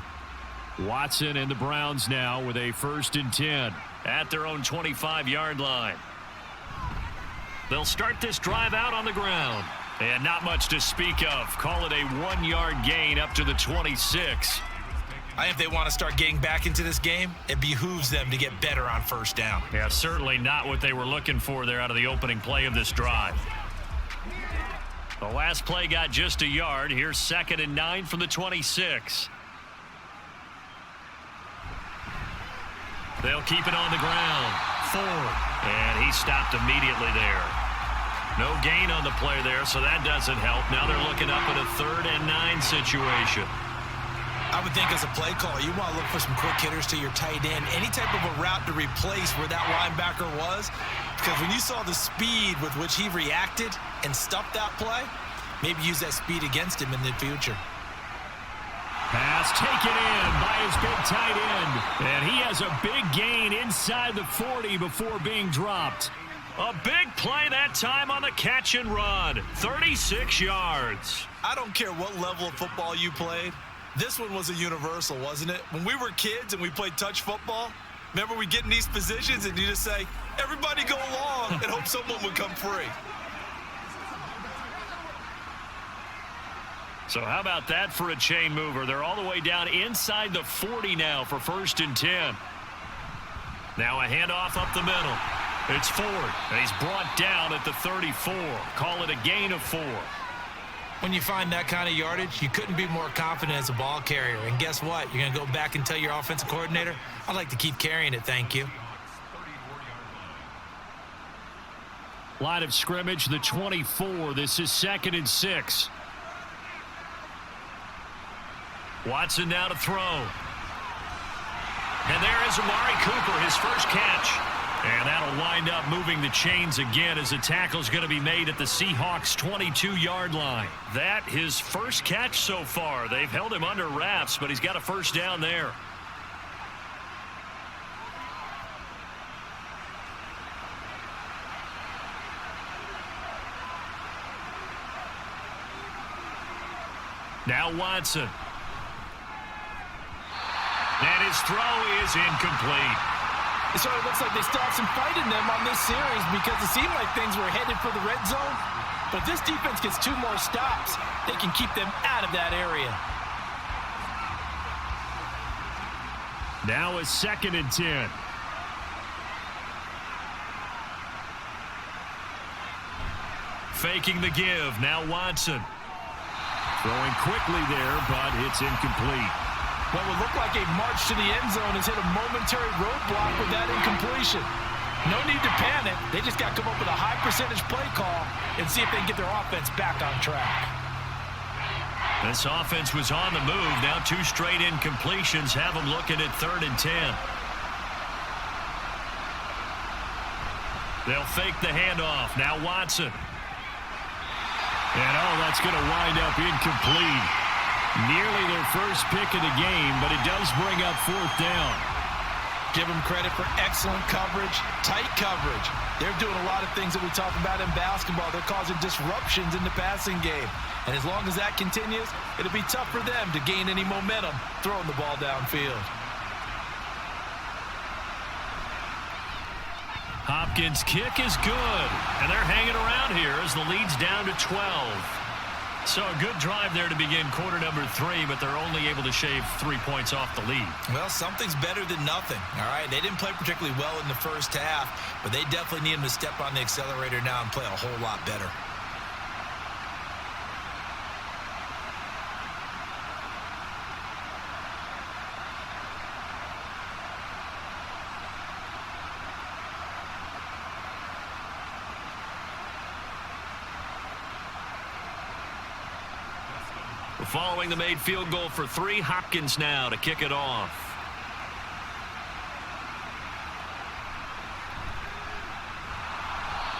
Watson and the Browns now with a 1st and 10 at their own 25-yard line. They'll start this drive out on the ground. And not much to speak of. Call it a 1-yard gain up to the 26. I think if they want to start getting back into this game, it behooves them to get better on first down. Yeah, certainly not what they were looking for there out of the opening play of this drive. The last play got just a yard. Here's 2nd and 9 from the 26. They'll keep it on the ground. 4. And he stopped immediately there. No gain on the play there, so that doesn't help. Now they're looking up at a 3rd and 9 situation. I would think as a play caller, you want to look for some quick hitters to your tight end, any type of a route to replace where that linebacker was, because when you saw the speed with which he reacted and stuffed that play, maybe use that speed against him in the future. Pass taken in by his big tight end, and he has a big gain inside the 40 before being dropped. A big play that time on the catch and run, 36 yards. I don't care what level of football you played. This one was a universal, wasn't it? When we were kids and we played touch football, remember we get in these positions and you just say, everybody go along and hope someone would come free. So how about that for a chain mover? They're all the way down inside the 40 now for 1st and 10. Now a handoff up the middle. It's Ford, and he's brought down at the 34. Call it a gain of 4. When you find that kind of yardage, you couldn't be more confident as a ball carrier. And guess what? You're going to go back and tell your offensive coordinator, I'd like to keep carrying it, thank you. Line of scrimmage, the 24. This is 2nd and 6. Watson now to throw. And there is Amari Cooper, his first catch. And that'll wind up moving the chains again as the tackle's going to be made at the Seahawks' 22-yard line. That his first catch so far. They've held him under wraps, but he's got a first down there. Now Watson. And his throw is incomplete. It sort of looks like they still have some fight in them on this series because it seemed like things were headed for the red zone. But if this defense gets 2 more stops, they can keep them out of that area. Now a 2nd and 10. Faking the give. Now Watson. Throwing quickly there, but it's incomplete. What would look like a march to the end zone has hit a momentary roadblock with that incompletion. No need to panic. They just got to come up with a high percentage play call and see if they can get their offense back on track. This offense was on the move. Now 2 straight incompletions have them looking at 3rd and 10. They'll fake the handoff. Now Watson. And that's going to wind up incomplete. Nearly their first pick of the game, but it does bring up 4th down. Give them credit for excellent coverage, tight coverage. They're doing a lot of things that we talk about in basketball. They're causing disruptions in the passing game. And as long as that continues, it'll be tough for them to gain any momentum throwing the ball downfield. Hopkins' kick is good, and they're hanging around here as the lead's down to 12. So a good drive there to begin quarter number 3, but they're only able to shave 3 points off the lead. Well, something's better than nothing, all right? They didn't play particularly well in the first half, but they definitely need them to step on the accelerator now and play a whole lot better. Following the made field goal for 3, Hopkins now to kick it off.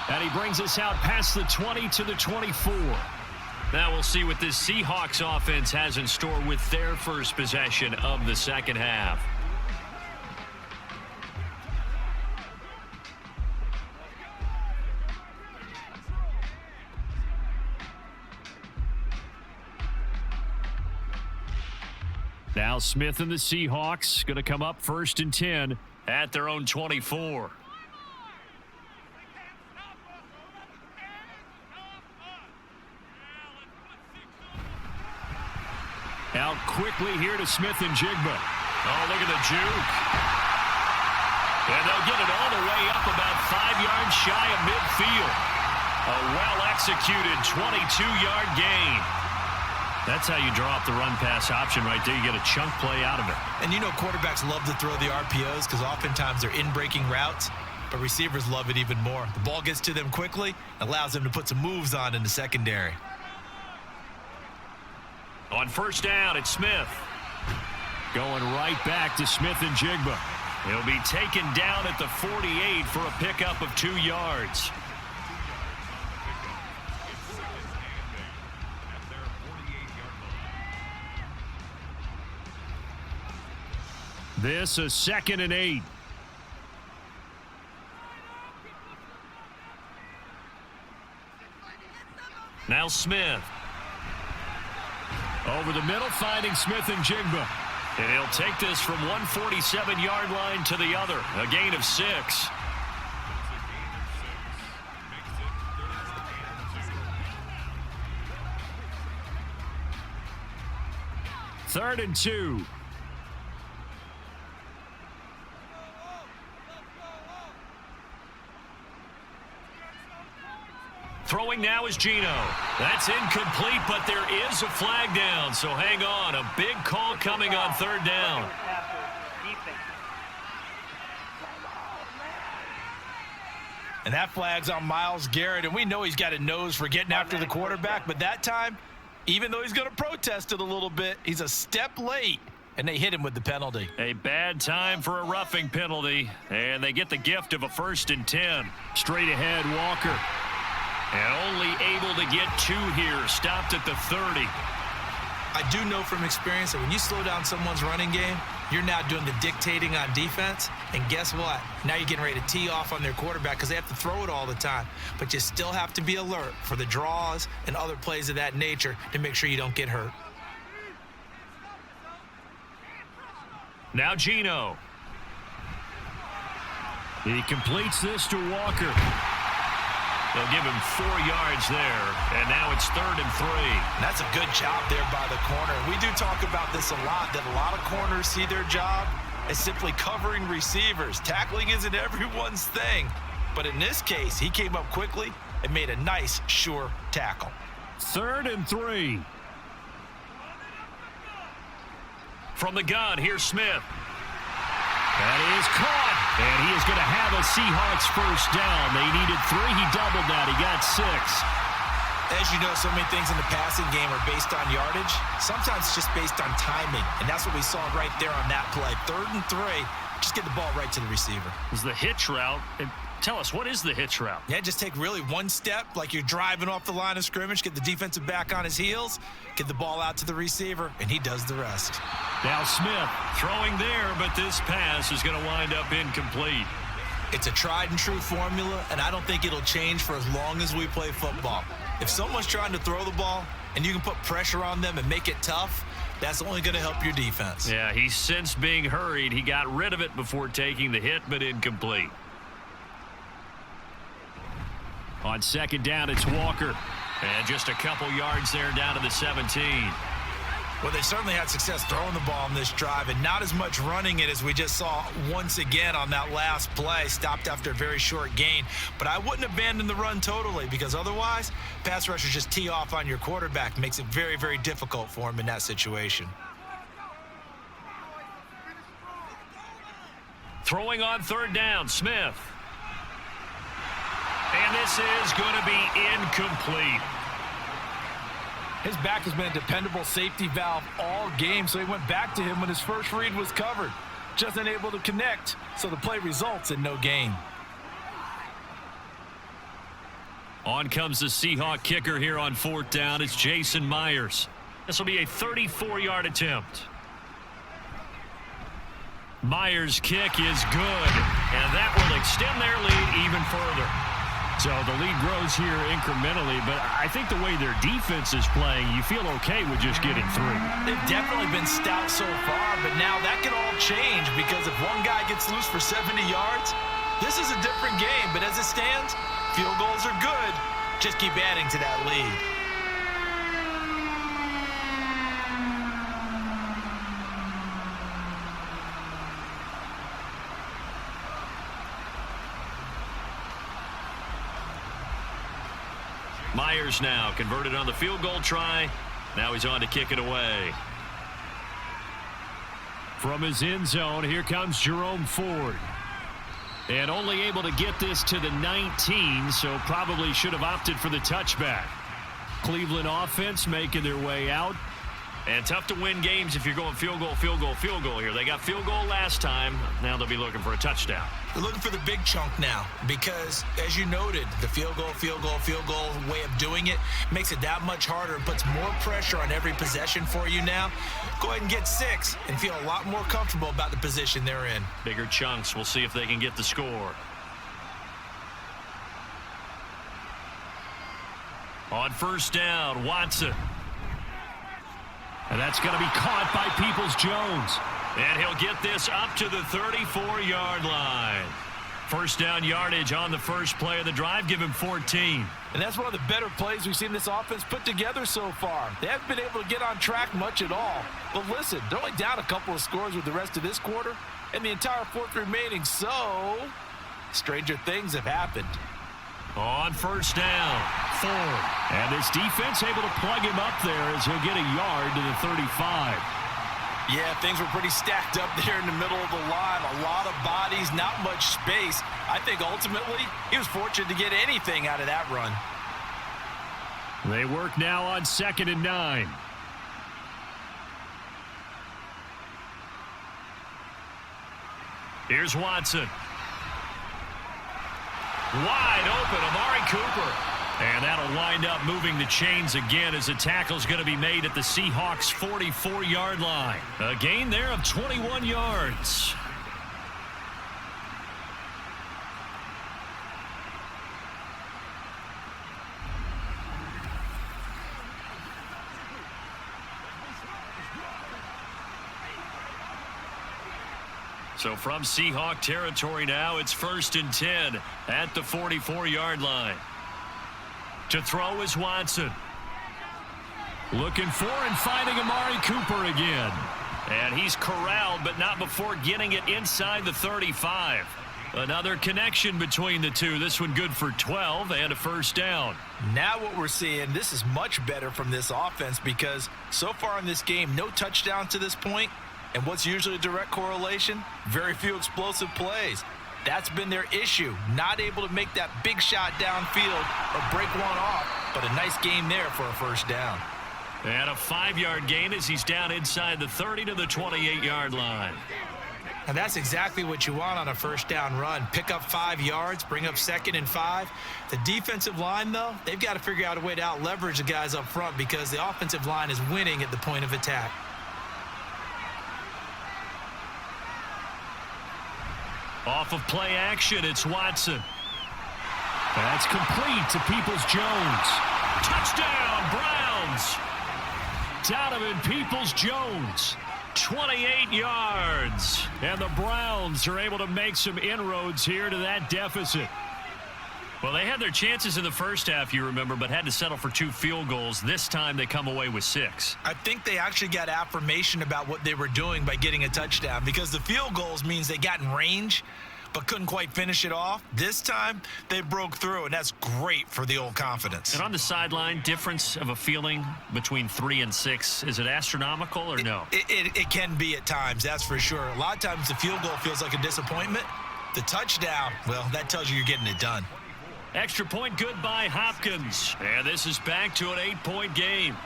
And he brings us out past the 20 to the 24. Now we'll see what this Seahawks offense has in store with their first possession of the second half. Now Smith and the Seahawks going to come up 1st and 10 at their own 24. Out quickly here to Smith and Jigba. Oh, look at the juke. And they'll get it all the way up about 5 yards shy of midfield. A well-executed 22-yard gain. That's how you draw up the run-pass option right there. You get a chunk play out of it. And you know quarterbacks love to throw the RPOs because oftentimes they're in-breaking routes. but receivers love it even more. The ball gets to them quickly, allows them to put some moves on in the secondary. On first down, it's Smith. Going right back to Smith and Jigba. He'll be taken down at the 48 for a pickup of 2 yards. This is 2nd and 8. Now Smith. Over the middle, finding Smith and Jigba. And he'll take this from 147-yard line to the other. A gain of 6. Third and 2. Throwing now is Geno. That's incomplete, but there is a flag down, so hang on. A big call coming on third down. And that flag's on Myles Garrett, and we know he's got a nose for getting after the quarterback, but that time, even though he's going to protest it a little bit, he's a step late, and they hit him with the penalty. A bad time for a roughing penalty, and they get the gift of a 1st and 10. Straight ahead, Walker. And only able to get 2 here. Stopped at the 30. I do know from experience that when you slow down someone's running game, you're now doing the dictating on defense. And guess what? Now you're getting ready to tee off on their quarterback because they have to throw it all the time. But you still have to be alert for the draws and other plays of that nature to make sure you don't get hurt. Now Geno. He completes this to Walker. They'll give him 4 yards there, and now it's 3rd and 3. And that's a good job there by the corner. We do talk about this a lot, that a lot of corners see their job as simply covering receivers. Tackling isn't everyone's thing. But in this case, he came up quickly and made a nice, sure tackle. 3rd and 3. From the gun, here's Smith. That is caught. And he is going to have a Seahawks first down. They needed 3. He doubled that. He got 6. As you know, so many things in the passing game are based on yardage. Sometimes it's just based on timing. And that's what we saw right there on that play. 3rd and 3. Just get the ball right to the receiver. Is the hitch route. Tell us, what is the hitch route? Yeah, just take really one step like you're driving off the line of scrimmage, get the defensive back on his heels, get the ball out to the receiver, and he does the rest. Now Smith throwing there, but this pass is going to wind up incomplete. It's a tried and true formula, and I don't think it'll change for as long as we play football. If someone's trying to throw the ball and you can put pressure on them and make it tough, that's only going to help your defense. Yeah, he's since being hurried. He got rid of it before taking the hit, but incomplete. On 2nd down, it's Walker. And just a couple yards there down to the 17. Well, they certainly had success throwing the ball on this drive, and not as much running it as we just saw once again on that last play. Stopped after a very short gain. But I wouldn't abandon the run totally, because otherwise, pass rushers just tee off on your quarterback. Makes it very, very difficult for him in that situation. Throwing on 3rd down, Smith. And this is going to be incomplete. His back has been a dependable safety valve all game, so he went back to him when his first read was covered. Just unable to connect, so the play results in no gain. On comes the Seahawk kicker here on 4th down. It's Jason Myers. This will be a 34-yard attempt. Myers' kick is good, and that will extend their lead even further. So the lead grows here incrementally, but I think the way their defense is playing, you feel okay with just getting through. They've definitely been stout so far, but now that could all change, because if one guy gets loose for 70 yards, this is a different game. But as it stands, field goals are good. Just keep adding to that lead. Myers now converted on the field goal try. Now he's on to kick it away. From his end zone, here comes Jerome Ford. And only able to get this to the 19, so probably should have opted for the touchback. Cleveland offense making their way out. And tough to win games if you're going field goal, field goal, field goal here. They got field goal last time. Now they'll be looking for a touchdown. They're looking for the big chunk now because, as you noted, the field goal way of doing it makes it that much harder and puts more pressure on every possession for you now. Go ahead and get 6 and feel a lot more comfortable about the position they're in. Bigger chunks. We'll see if they can get the score. On first down, Watson. And that's going to be caught by Peoples-Jones. And he'll get this up to the 34-yard line. First down yardage on the first play of the drive. Give him 14. And that's one of the better plays we've seen this offense put together so far. They haven't been able to get on track much at all. But listen, they're only down a couple of scores with the rest of this quarter and the entire fourth remaining. So, stranger things have happened. On first down, Ford. And this defense able to plug him up there as he'll get a yard to the 35. Yeah, things were pretty stacked up there in the middle of the line. A lot of bodies, not much space. I think ultimately he was fortunate to get anything out of that run. They work now on 2nd and 9. Here's Watson. Wide open, Amari Cooper. And that'll wind up moving the chains again as the tackle's going to be made at the Seahawks' 44-yard line. A gain there of 21 yards. So from Seahawk territory now, it's 1st and 10 at the 44-yard line. To throw is Watson. Looking for and finding Amari Cooper again. And he's corralled, but not before getting it inside the 35. Another connection between the two. This one good for 12 and a first down. Now what we're seeing, this is much better from this offense because so far in this game, no touchdowns to this point. And what's usually a direct correlation? Very few explosive plays. That's been their issue. Not able to make that big shot downfield or break one off. But a nice game there for a first down. And a 5-yard gain as he's down inside the 30 to the 28-yard line. And that's exactly what you want on a first down run. Pick up 5 yards, bring up 2nd and 5. The defensive line, though, they've got to figure out a way to out-leverage the guys up front because the offensive line is winning at the point of attack. Off of play action, it's Watson. That's complete to Peoples-Jones. Touchdown, Browns. Donovan Peoples-Jones, 28 yards. And the Browns are able to make some inroads here to that deficit. Well, they had their chances in the first half, you remember, but had to settle for 2 field goals. This time they come away with 6. I think they actually got affirmation about what they were doing by getting a touchdown because the field goals means they got in range but couldn't quite finish it off. This time they broke through, and that's great for the old confidence. And on the sideline, difference of a feeling between 3 and 6, is it astronomical or no? It can be at times, that's for sure. A lot of times the field goal feels like a disappointment. The touchdown, well, that tells you you're getting it done. Extra point good by Hopkins. And this is back to an 8-point game.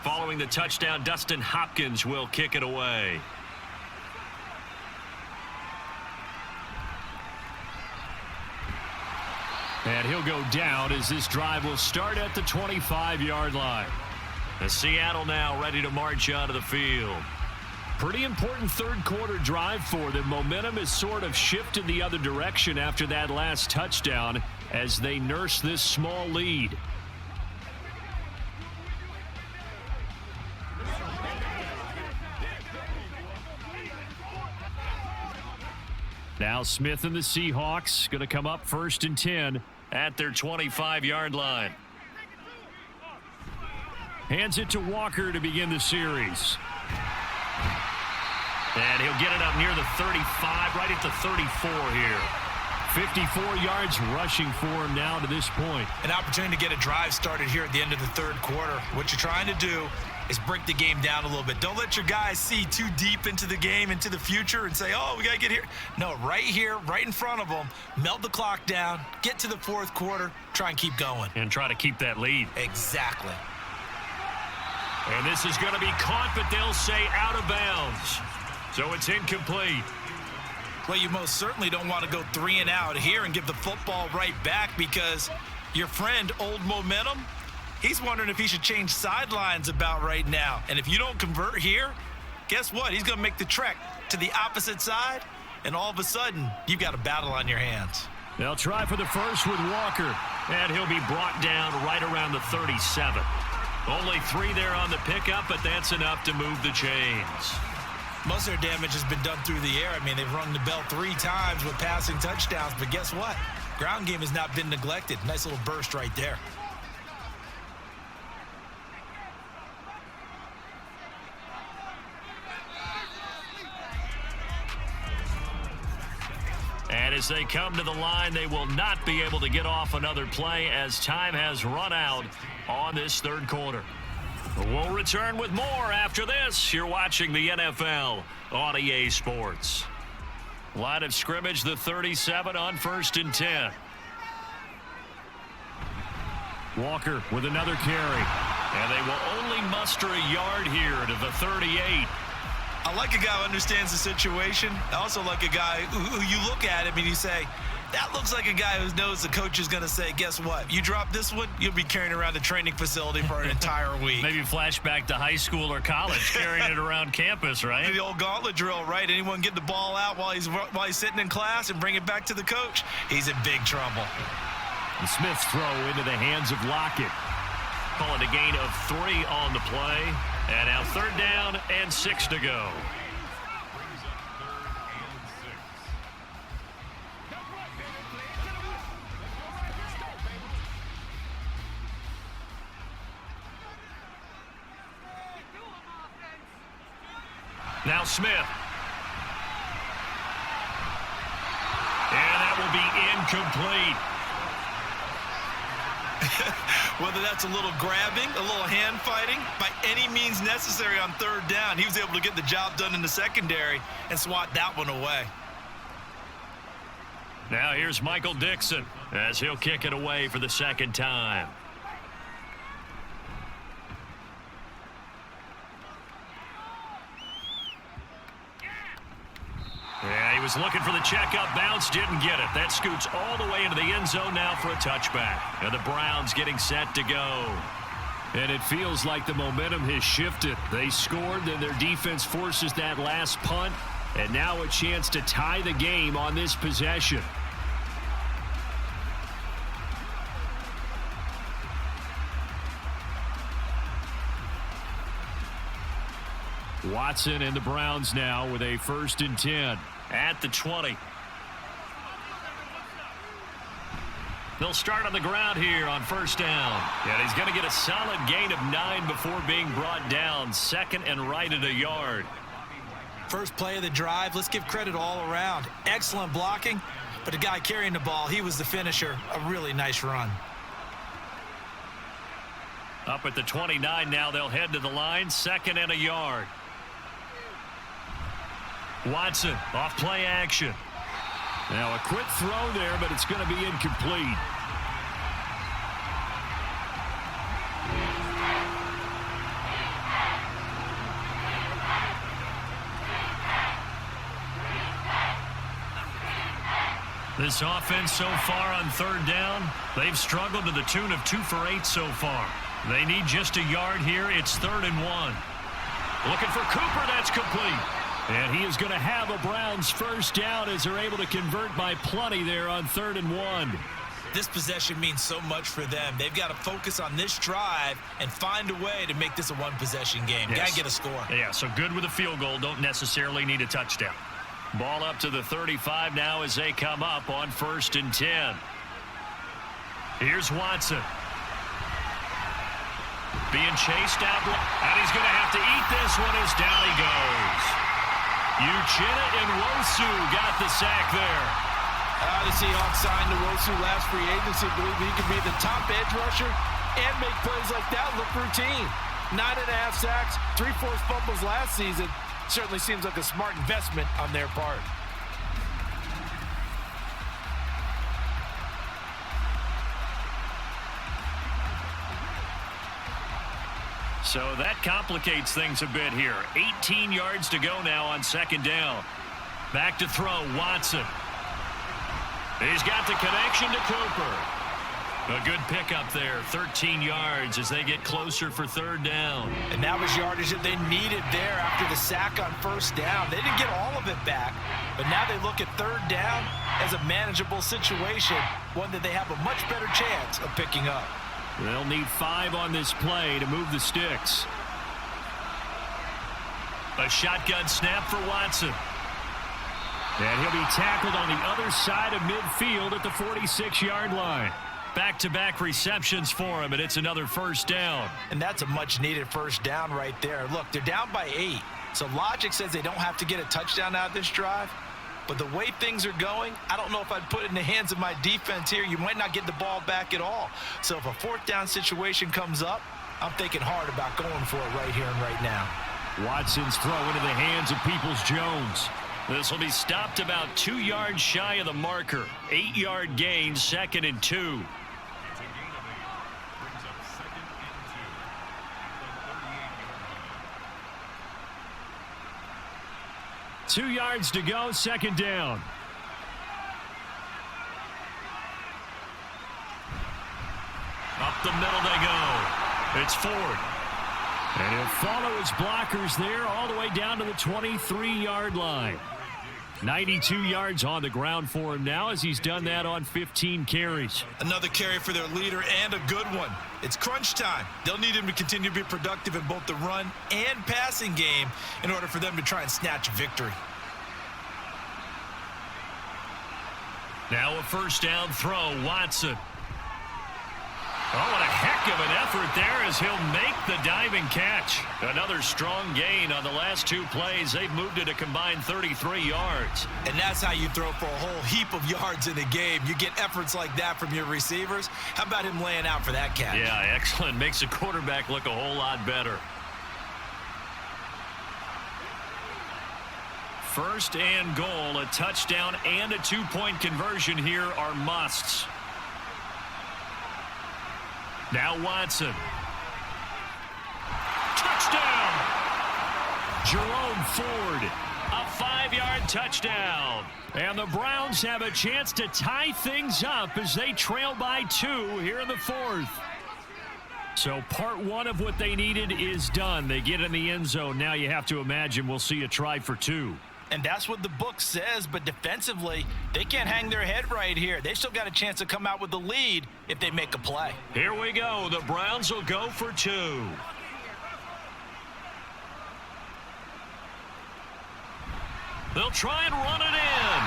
Following the touchdown, Dustin Hopkins will kick it away. And he'll go down as this drive will start at the 25-yard line. The Seattle now ready to march out of the field. Pretty important third quarter drive for them. Momentum has sort of shifted the other direction after that last touchdown as they nurse this small lead. Now Smith and the Seahawks going to come up 1st and 10 at their 25-yard line. Hands it to Walker to begin the series. And he'll get it up near the 35, right at the 34 here. 54 yards rushing for him now to this point. An opportunity to get a drive started here at the end of the third quarter. What you're trying to do is break the game down a little bit. Don't let your guys see too deep into the game, into the future, and say, oh, we got to get here. No, right here, right in front of them, melt the clock down, get to the fourth quarter, try and keep going. And try to keep that lead. Exactly. And this is going to be caught, but they'll say out of bounds. So it's incomplete. Well, you most certainly don't want to go 3 and out here and give the football right back, because your friend, Old Momentum, he's wondering if he should change sidelines about right now. And if you don't convert here, guess what? He's going to make the trek to the opposite side, and all of a sudden, you've got a battle on your hands. They'll try for the first with Walker, and he'll be brought down right around the 37. Only 3 there on the pickup, but that's enough to move the chains. Most of their damage has been done through the air. I mean, they've rung the bell 3 times with passing touchdowns, but guess what? Ground game has not been neglected. Nice little burst right there. And as they come to the line, they will not be able to get off another play as time has run out on this third quarter. We'll return with more after this. You're watching the NFL on EA Sports. Line of scrimmage, the 37 on 1st and 10. Walker with another carry. And they will only muster a yard here to the 38. I like a guy who understands the situation. I also like a guy who you look at him and you say, that looks like a guy who knows the coach is going to say, guess what? You drop this one, you'll be carrying around the training facility for an entire week. Maybe flashback to high school or college, carrying it around campus, right? The old gauntlet drill, right? Anyone get the ball out while he's sitting in class and bring it back to the coach? He's in big trouble. And Smith's throw into the hands of Lockett. Call it a gain of 3 on the play. And now 3rd down and 6 to go. Now Smith. And that will be incomplete. Whether that's a little grabbing, a little hand fighting, by any means necessary on 3rd down, he was able to get the job done in the secondary and swat that one away. Now here's Michael Dixon as he'll kick it away for the 2nd time. Yeah, he was looking for the checkup bounce, didn't get it. That scoots all the way into the end zone now for a touchback. And the Browns getting set to go. And it feels like the momentum has shifted. They scored, then their defense forces that last punt. And now a chance to tie the game on this possession. Watson and the Browns now with a 1st and 10 at the 20. They'll start on the ground here on 1st down. And he's going to get a solid gain of 9 before being brought down. 2nd and right at a yard. First play of the drive, let's give credit all around. Excellent blocking, but the guy carrying the ball, he was the finisher. A really nice run. Up at the 29 now, they'll head to the line. 2nd and a yard. Watson off play action. Now a quick throw there, but it's going to be incomplete. This offense so far on 3rd down, they've struggled to the tune of 2 for 8 so far. They need just a yard here. It's 3rd and 1. Looking for Cooper. That's complete. And he is going to have a Browns 1st down as they're able to convert by plenty there on 3rd and 1. This possession means so much for them. They've got to focus on this drive and find a way to make this a one-possession game. Yes. Got to get a score. Yeah, so good with a field goal. Don't necessarily need a touchdown. Ball up to the 35 now as they come up on 1st and 10. Here's Watson. Being chased down, and he's going to have to eat this one as down he goes. Uchenna and Wosu got the sack there. The Seahawks signed Wosu last free agency. Believe he could be the top edge rusher and make plays like that look routine. 9.5 sacks, 3 forced fumbles last season. Certainly seems like a smart investment on their part. So that complicates things a bit here. 18 yards to go now on second down. Back to throw, Watson. He's got the connection to Cooper. A good pickup there, 13 yards as they get closer for third down. And that was yardage that they needed there after the sack on first down. They didn't get all of it back, but now they look at third down as a manageable situation, one that they have a much better chance of picking up. They'll need 5 on this play to move the sticks. A shotgun snap for Watson. And he'll be tackled on the other side of midfield at the 46-yard line. Back-to-back receptions for him, and it's another first down. And that's a much-needed first down right there. Look, they're down by 8, so logic says they don't have to get a touchdown out of this drive. But the way things are going, I don't know if I'd put it in the hands of my defense here. You might not get the ball back at all. So if a fourth down situation comes up, I'm thinking hard about going for it right here and right now. Watson's throw into the hands of Peoples-Jones. This will be stopped about 2 yards shy of the marker. 8-yard gain, 2nd and 2. 2 yards to go, second down. Up the middle they go. It's Ford. And he'll follow his blockers there all the way down to the 23-yard line. 92 yards on the ground for him now as he's done that on 15 carries. Another carry for their leader and a good one. It's crunch time. They'll need him to continue to be productive in both the run and passing game in order for them to try and snatch a victory. Now a first down throw, Watson. Oh, what a heck of an effort there as he'll make the diving catch. Another strong gain on the last 2 plays. They've moved it a combined 33 yards. And that's how you throw for a whole heap of yards in a game. You get efforts like that from your receivers. How about him laying out for that catch? Yeah, excellent. Makes the quarterback look a whole lot better. First and goal, a touchdown and a 2-point conversion here are musts. Now Watson. Touchdown! Jerome Ford, a 5-yard touchdown. And the Browns have a chance to tie things up as they trail by 2 here in the 4th. So part 1 of what they needed is done. They get in the end zone. Now you have to imagine we'll see a try for 2. And that's what the book says, but defensively, they can't hang their head right here. They still got a chance to come out with the lead if they make a play. Here we go. The Browns will go for 2. They'll try and run it in,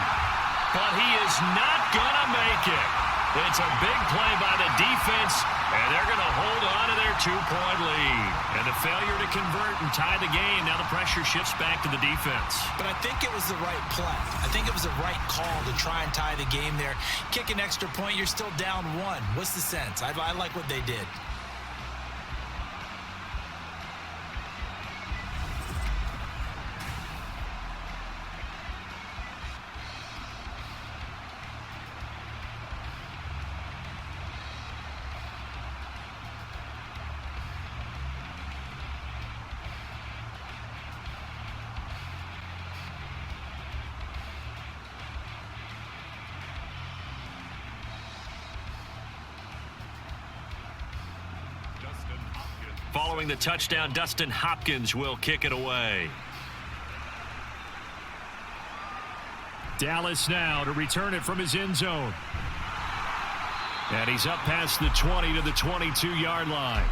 but he is not going to make it. It's a big play by the defense, and they're going to hold on to their 2-point lead. And the failure to convert and tie the game, now the pressure shifts back to the defense. But I think it was the right play. I think it was the right call to try and tie the game there. Kick an extra point, you're still down 1. What's the sense? I like what they did. Following the touchdown, Dustin Hopkins will kick it away. Dallas now to return it from his end zone. And he's up past the 20 to the 22-yard line.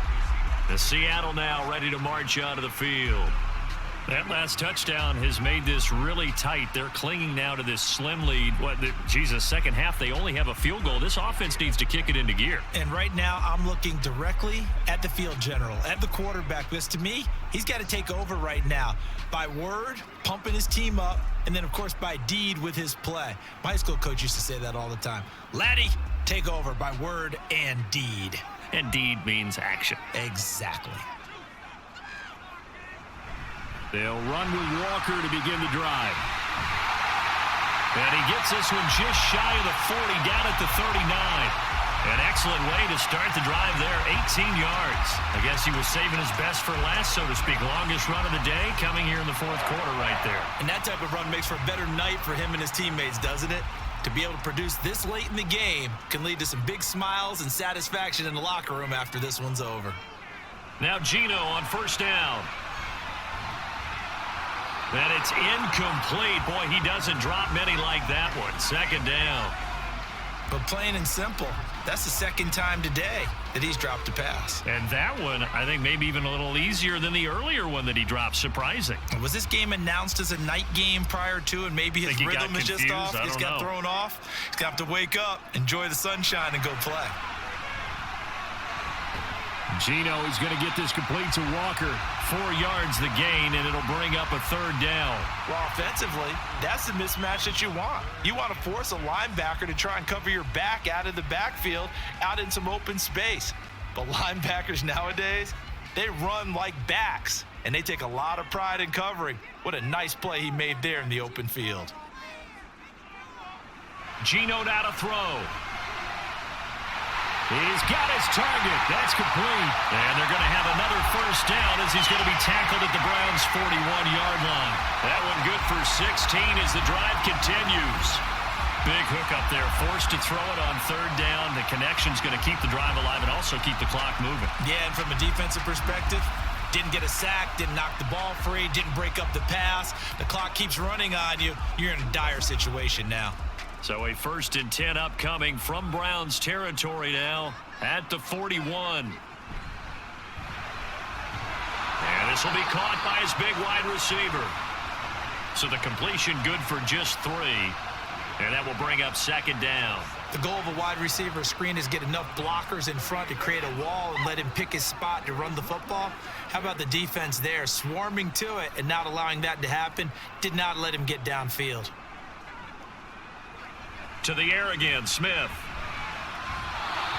The Seattle now ready to march out of the field. That last touchdown has made this really tight. They're clinging now to this slim lead. Second half, they only have a field goal. This offense needs to kick it into gear. And right now, I'm looking directly at the field general, at the quarterback, because to me, he's got to take over right now by word, pumping his team up, and then, of course, by deed with his play. My high school coach used to say that all the time. Laddie, take over by word and deed. And deed means action. Exactly. They'll run with Walker to begin the drive. And he gets this one just shy of the 40, down at the 39. An excellent way to start the drive there, 18 yards. I guess he was saving his best for last, so to speak. Longest run of the day coming here in the fourth quarter right there. And that type of run makes for a better night for him and his teammates, doesn't it? To be able to produce this late in the game can lead to some big smiles and satisfaction in the locker room after this one's over. Now Gino on first down. And it's incomplete. Boy, he doesn't drop many like that one. Second down. But plain and simple, that's the second time today that he's dropped a pass. And that one, I think, maybe even a little easier than the earlier one that he dropped. Surprising. Was this game announced as a night game prior to, and maybe his rhythm is just off? He's got thrown off. He's got to wake up, enjoy the sunshine, and go play. Gino is going to get this complete to Walker. 4 yards the gain, and it'll bring up a third down. Well, offensively, that's the mismatch that you want. You want to force a linebacker to try and cover your back out of the backfield, out in some open space. But linebackers nowadays, they run like backs, and they take a lot of pride in covering. What a nice play he made there in the open field. Gino now to throw. He's got his target. That's complete. And they're going to have another first down as he's going to be tackled at the Browns' 41-yard line. That one good for 16 as the drive continues. Big hook up there. Forced to throw it on third down. The connection's going to keep the drive alive and also keep the clock moving. Yeah, and from a defensive perspective, didn't get a sack, didn't knock the ball free, didn't break up the pass. The clock keeps running on you. You're in a dire situation now. So a 1st and 10 upcoming from Browns territory now at the 41. And this will be caught by his big wide receiver. So the completion good for just 3. And that will bring up second down. The goal of a wide receiver screen is get enough blockers in front to create a wall and let him pick his spot to run the football. How about the defense there, swarming to it and not allowing that to happen? Did not let him get downfield. To the air again, Smith.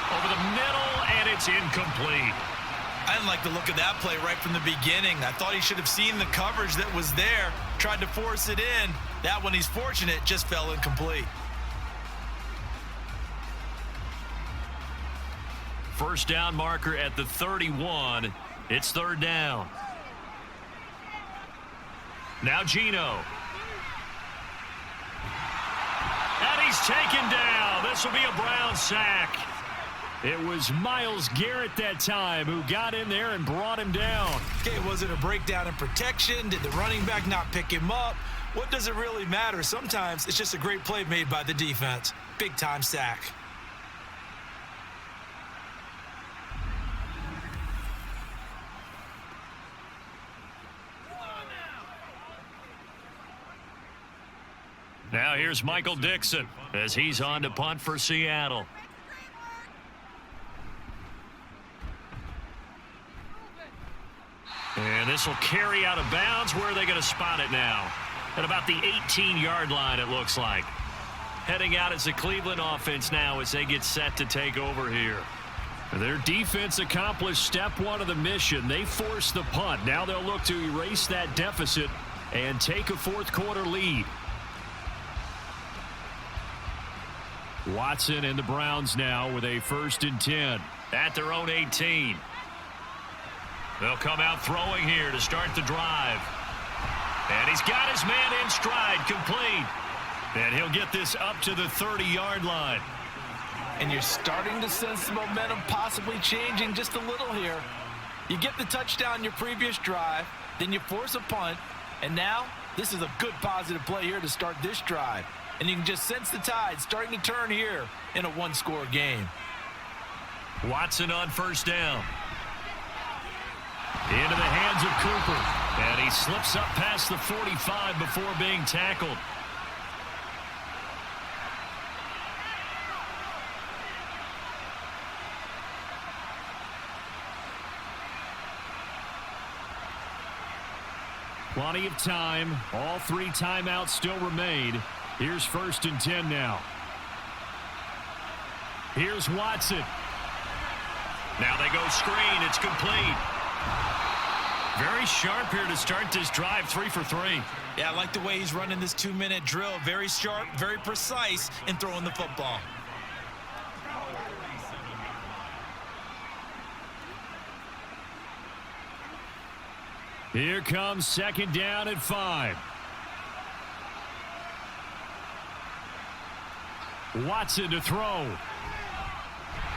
Over the middle, and it's incomplete. I didn't like the look of that play right from the beginning. I thought he should have seen the coverage that was there, tried to force it in. That one, he's fortunate, just fell incomplete. First down marker at the 31. It's third down. Now Gino. And he's taken down. This will be a Brown sack. It was Myles Garrett that time who got in there and brought him down. Okay, was it a breakdown in protection? Did the running back not pick him up? What does it really matter? Sometimes it's just a great play made by the defense. Big-time sack. Now here's Michael Dixon as he's on to punt for Seattle. And this will carry out of bounds. Where are they going to spot it now? At about the 18-yard line, it looks like. Heading out as the Cleveland offense now as they get set to take over here. Their defense accomplished step 1 of the mission. They forced the punt. Now they'll look to erase that deficit and take a fourth-quarter lead. Watson and the Browns now with a 1st and 10 at their own 18. They'll come out throwing here to start the drive. And he's got his man in stride, complete. And he'll get this up to the 30-yard line. And you're starting to sense the momentum possibly changing just a little here. You get the touchdown your previous drive, then you force a punt, and now this is a good positive play here to start this drive. And you can just sense the tide starting to turn here in a one-score game. Watson on first down. Into the hands of Cooper. And he slips up past the 45 before being tackled. Plenty of time. All 3 timeouts still remain. Here's 1st and 10 now. Here's Watson. Now they go screen. It's complete. Very sharp here to start this drive. 3 for 3. Yeah, I like the way he's running this 2-minute drill. Very sharp, very precise in throwing the football. Here comes 2nd down and 5. Watson to throw.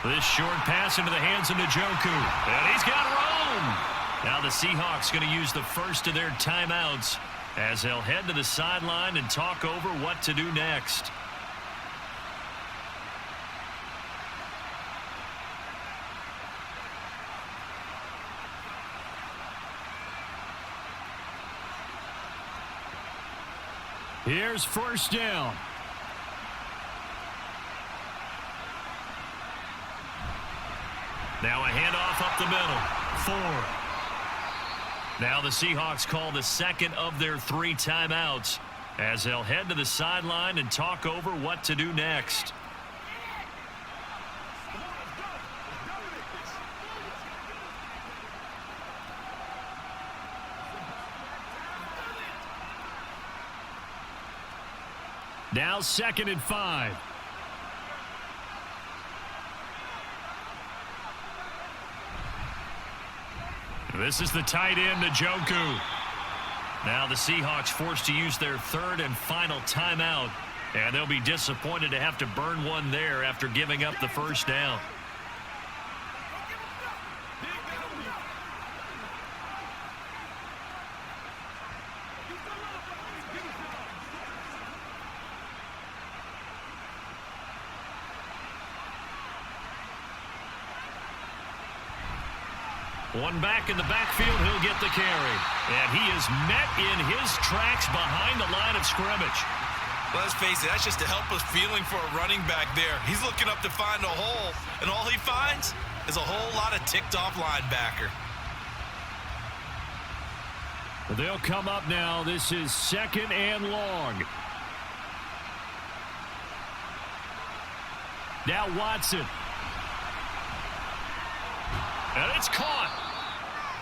This short pass into the hands of Njoku. And he's got room. Now the Seahawks going to use the first of their timeouts as they'll head to the sideline and talk over what to do next. Here's 1st down. Now a handoff up the middle. 4. Now the Seahawks call the 2nd of their 3 timeouts as they'll head to the sideline and talk over what to do next. Now 2nd and 5. This is the tight end, Njoku. Now the Seahawks forced to use their 3rd and final timeout, and they'll be disappointed to have to burn one there after giving up the 1st down. One back in the backfield, he'll get the carry. And he is met in his tracks behind the line of scrimmage. Well, let's face it, that's just a helpless feeling for a running back there. He's looking up to find a hole, and all he finds is a whole lot of ticked-off linebacker. They'll come up now. This is 2nd and long. Now Watson. And it's caught.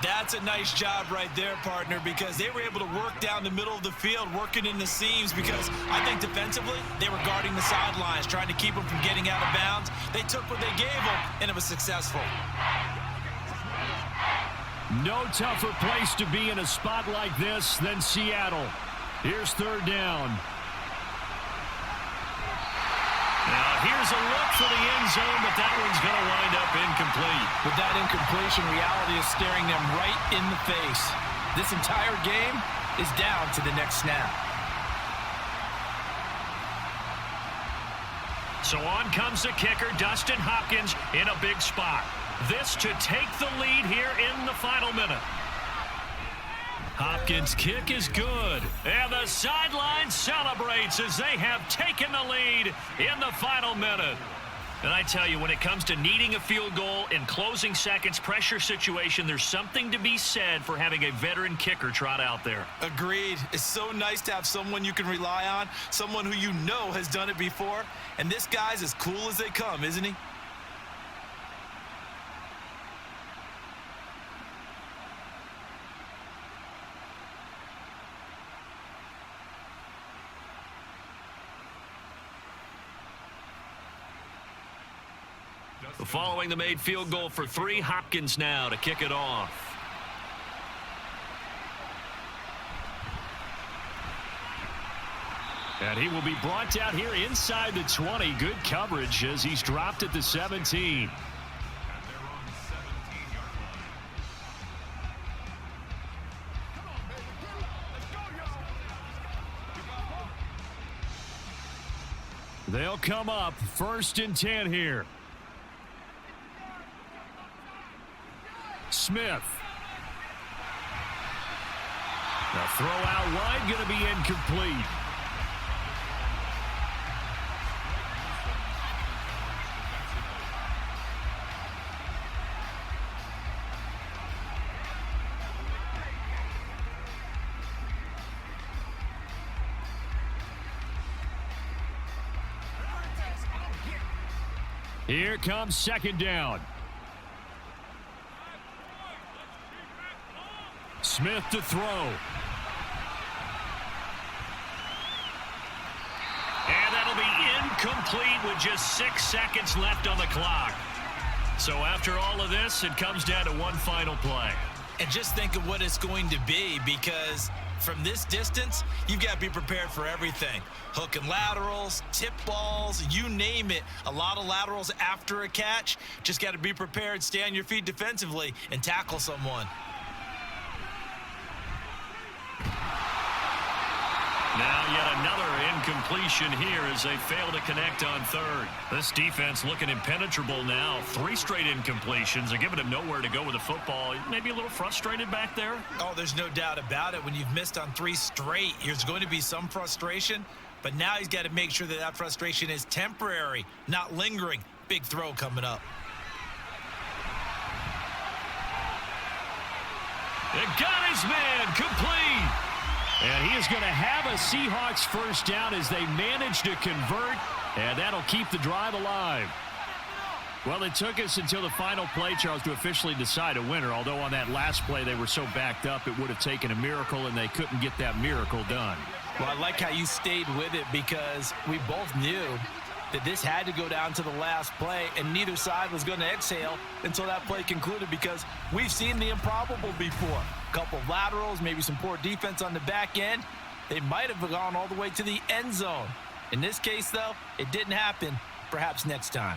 That's a nice job right there, partner, because they were able to work down the middle of the field, working in the seams, because I think defensively they were guarding the sidelines, trying to keep them from getting out of bounds. They took what they gave them, and it was successful. No tougher place to be in a spot like this than Seattle. Here's 3rd down. Now here's a look for the end zone, but that one's going to wind up incomplete. With that incompletion, reality is staring them right in the face. This entire game is down to the next snap. So on comes the kicker, Dustin Hopkins, in a big spot. This to take the lead here in the final minute. Hopkins' kick is good. And the sideline celebrates as they have taken the lead in the final minute. And I tell you, when it comes to needing a field goal in closing seconds, pressure situation, there's something to be said for having a veteran kicker trot out there. Agreed. It's so nice to have someone you can rely on, someone who you know has done it before. And this guy's as cool as they come, isn't he? Following the made field goal for 3, Hopkins now to kick it off. And he will be brought down here inside the 20. Good coverage as he's dropped at the 17. They'll come up 1st and 10 here. Smith. The throw out wide going to be incomplete. Here comes second down. Smith to throw. And that'll be incomplete with just 6 seconds left on the clock. So after all of this, it comes down to one final play. And just think of what it's going to be, because from this distance, you've got to be prepared for everything. Hook and laterals, tip balls, you name it. A lot of laterals after a catch. Just got to be prepared, stay on your feet defensively, and tackle someone. Now yet another incompletion here as they fail to connect on third. This defense looking impenetrable now. 3 straight incompletions. They're giving him nowhere to go with the football. Maybe a little frustrated back there? Oh, there's no doubt about it. When you've missed on 3 straight, there's going to be some frustration. But now he's got to make sure that that frustration is temporary, not lingering. Big throw coming up. It got his man complete. And he is going to have a Seahawks first down as they manage to convert, and that'll keep the drive alive. Well, it took us until the final play, Charles, to officially decide a winner, although on that last play they were so backed up it would have taken a miracle, and they couldn't get that miracle done. Well, I like how you stayed with it, because we both knew that this had to go down to the last play, and neither side was going to exhale until that play concluded, because we've seen the improbable before. A couple of laterals, maybe some poor defense on the back end. They might have gone all the way to the end zone. In this case, though, it didn't happen. Perhaps next time.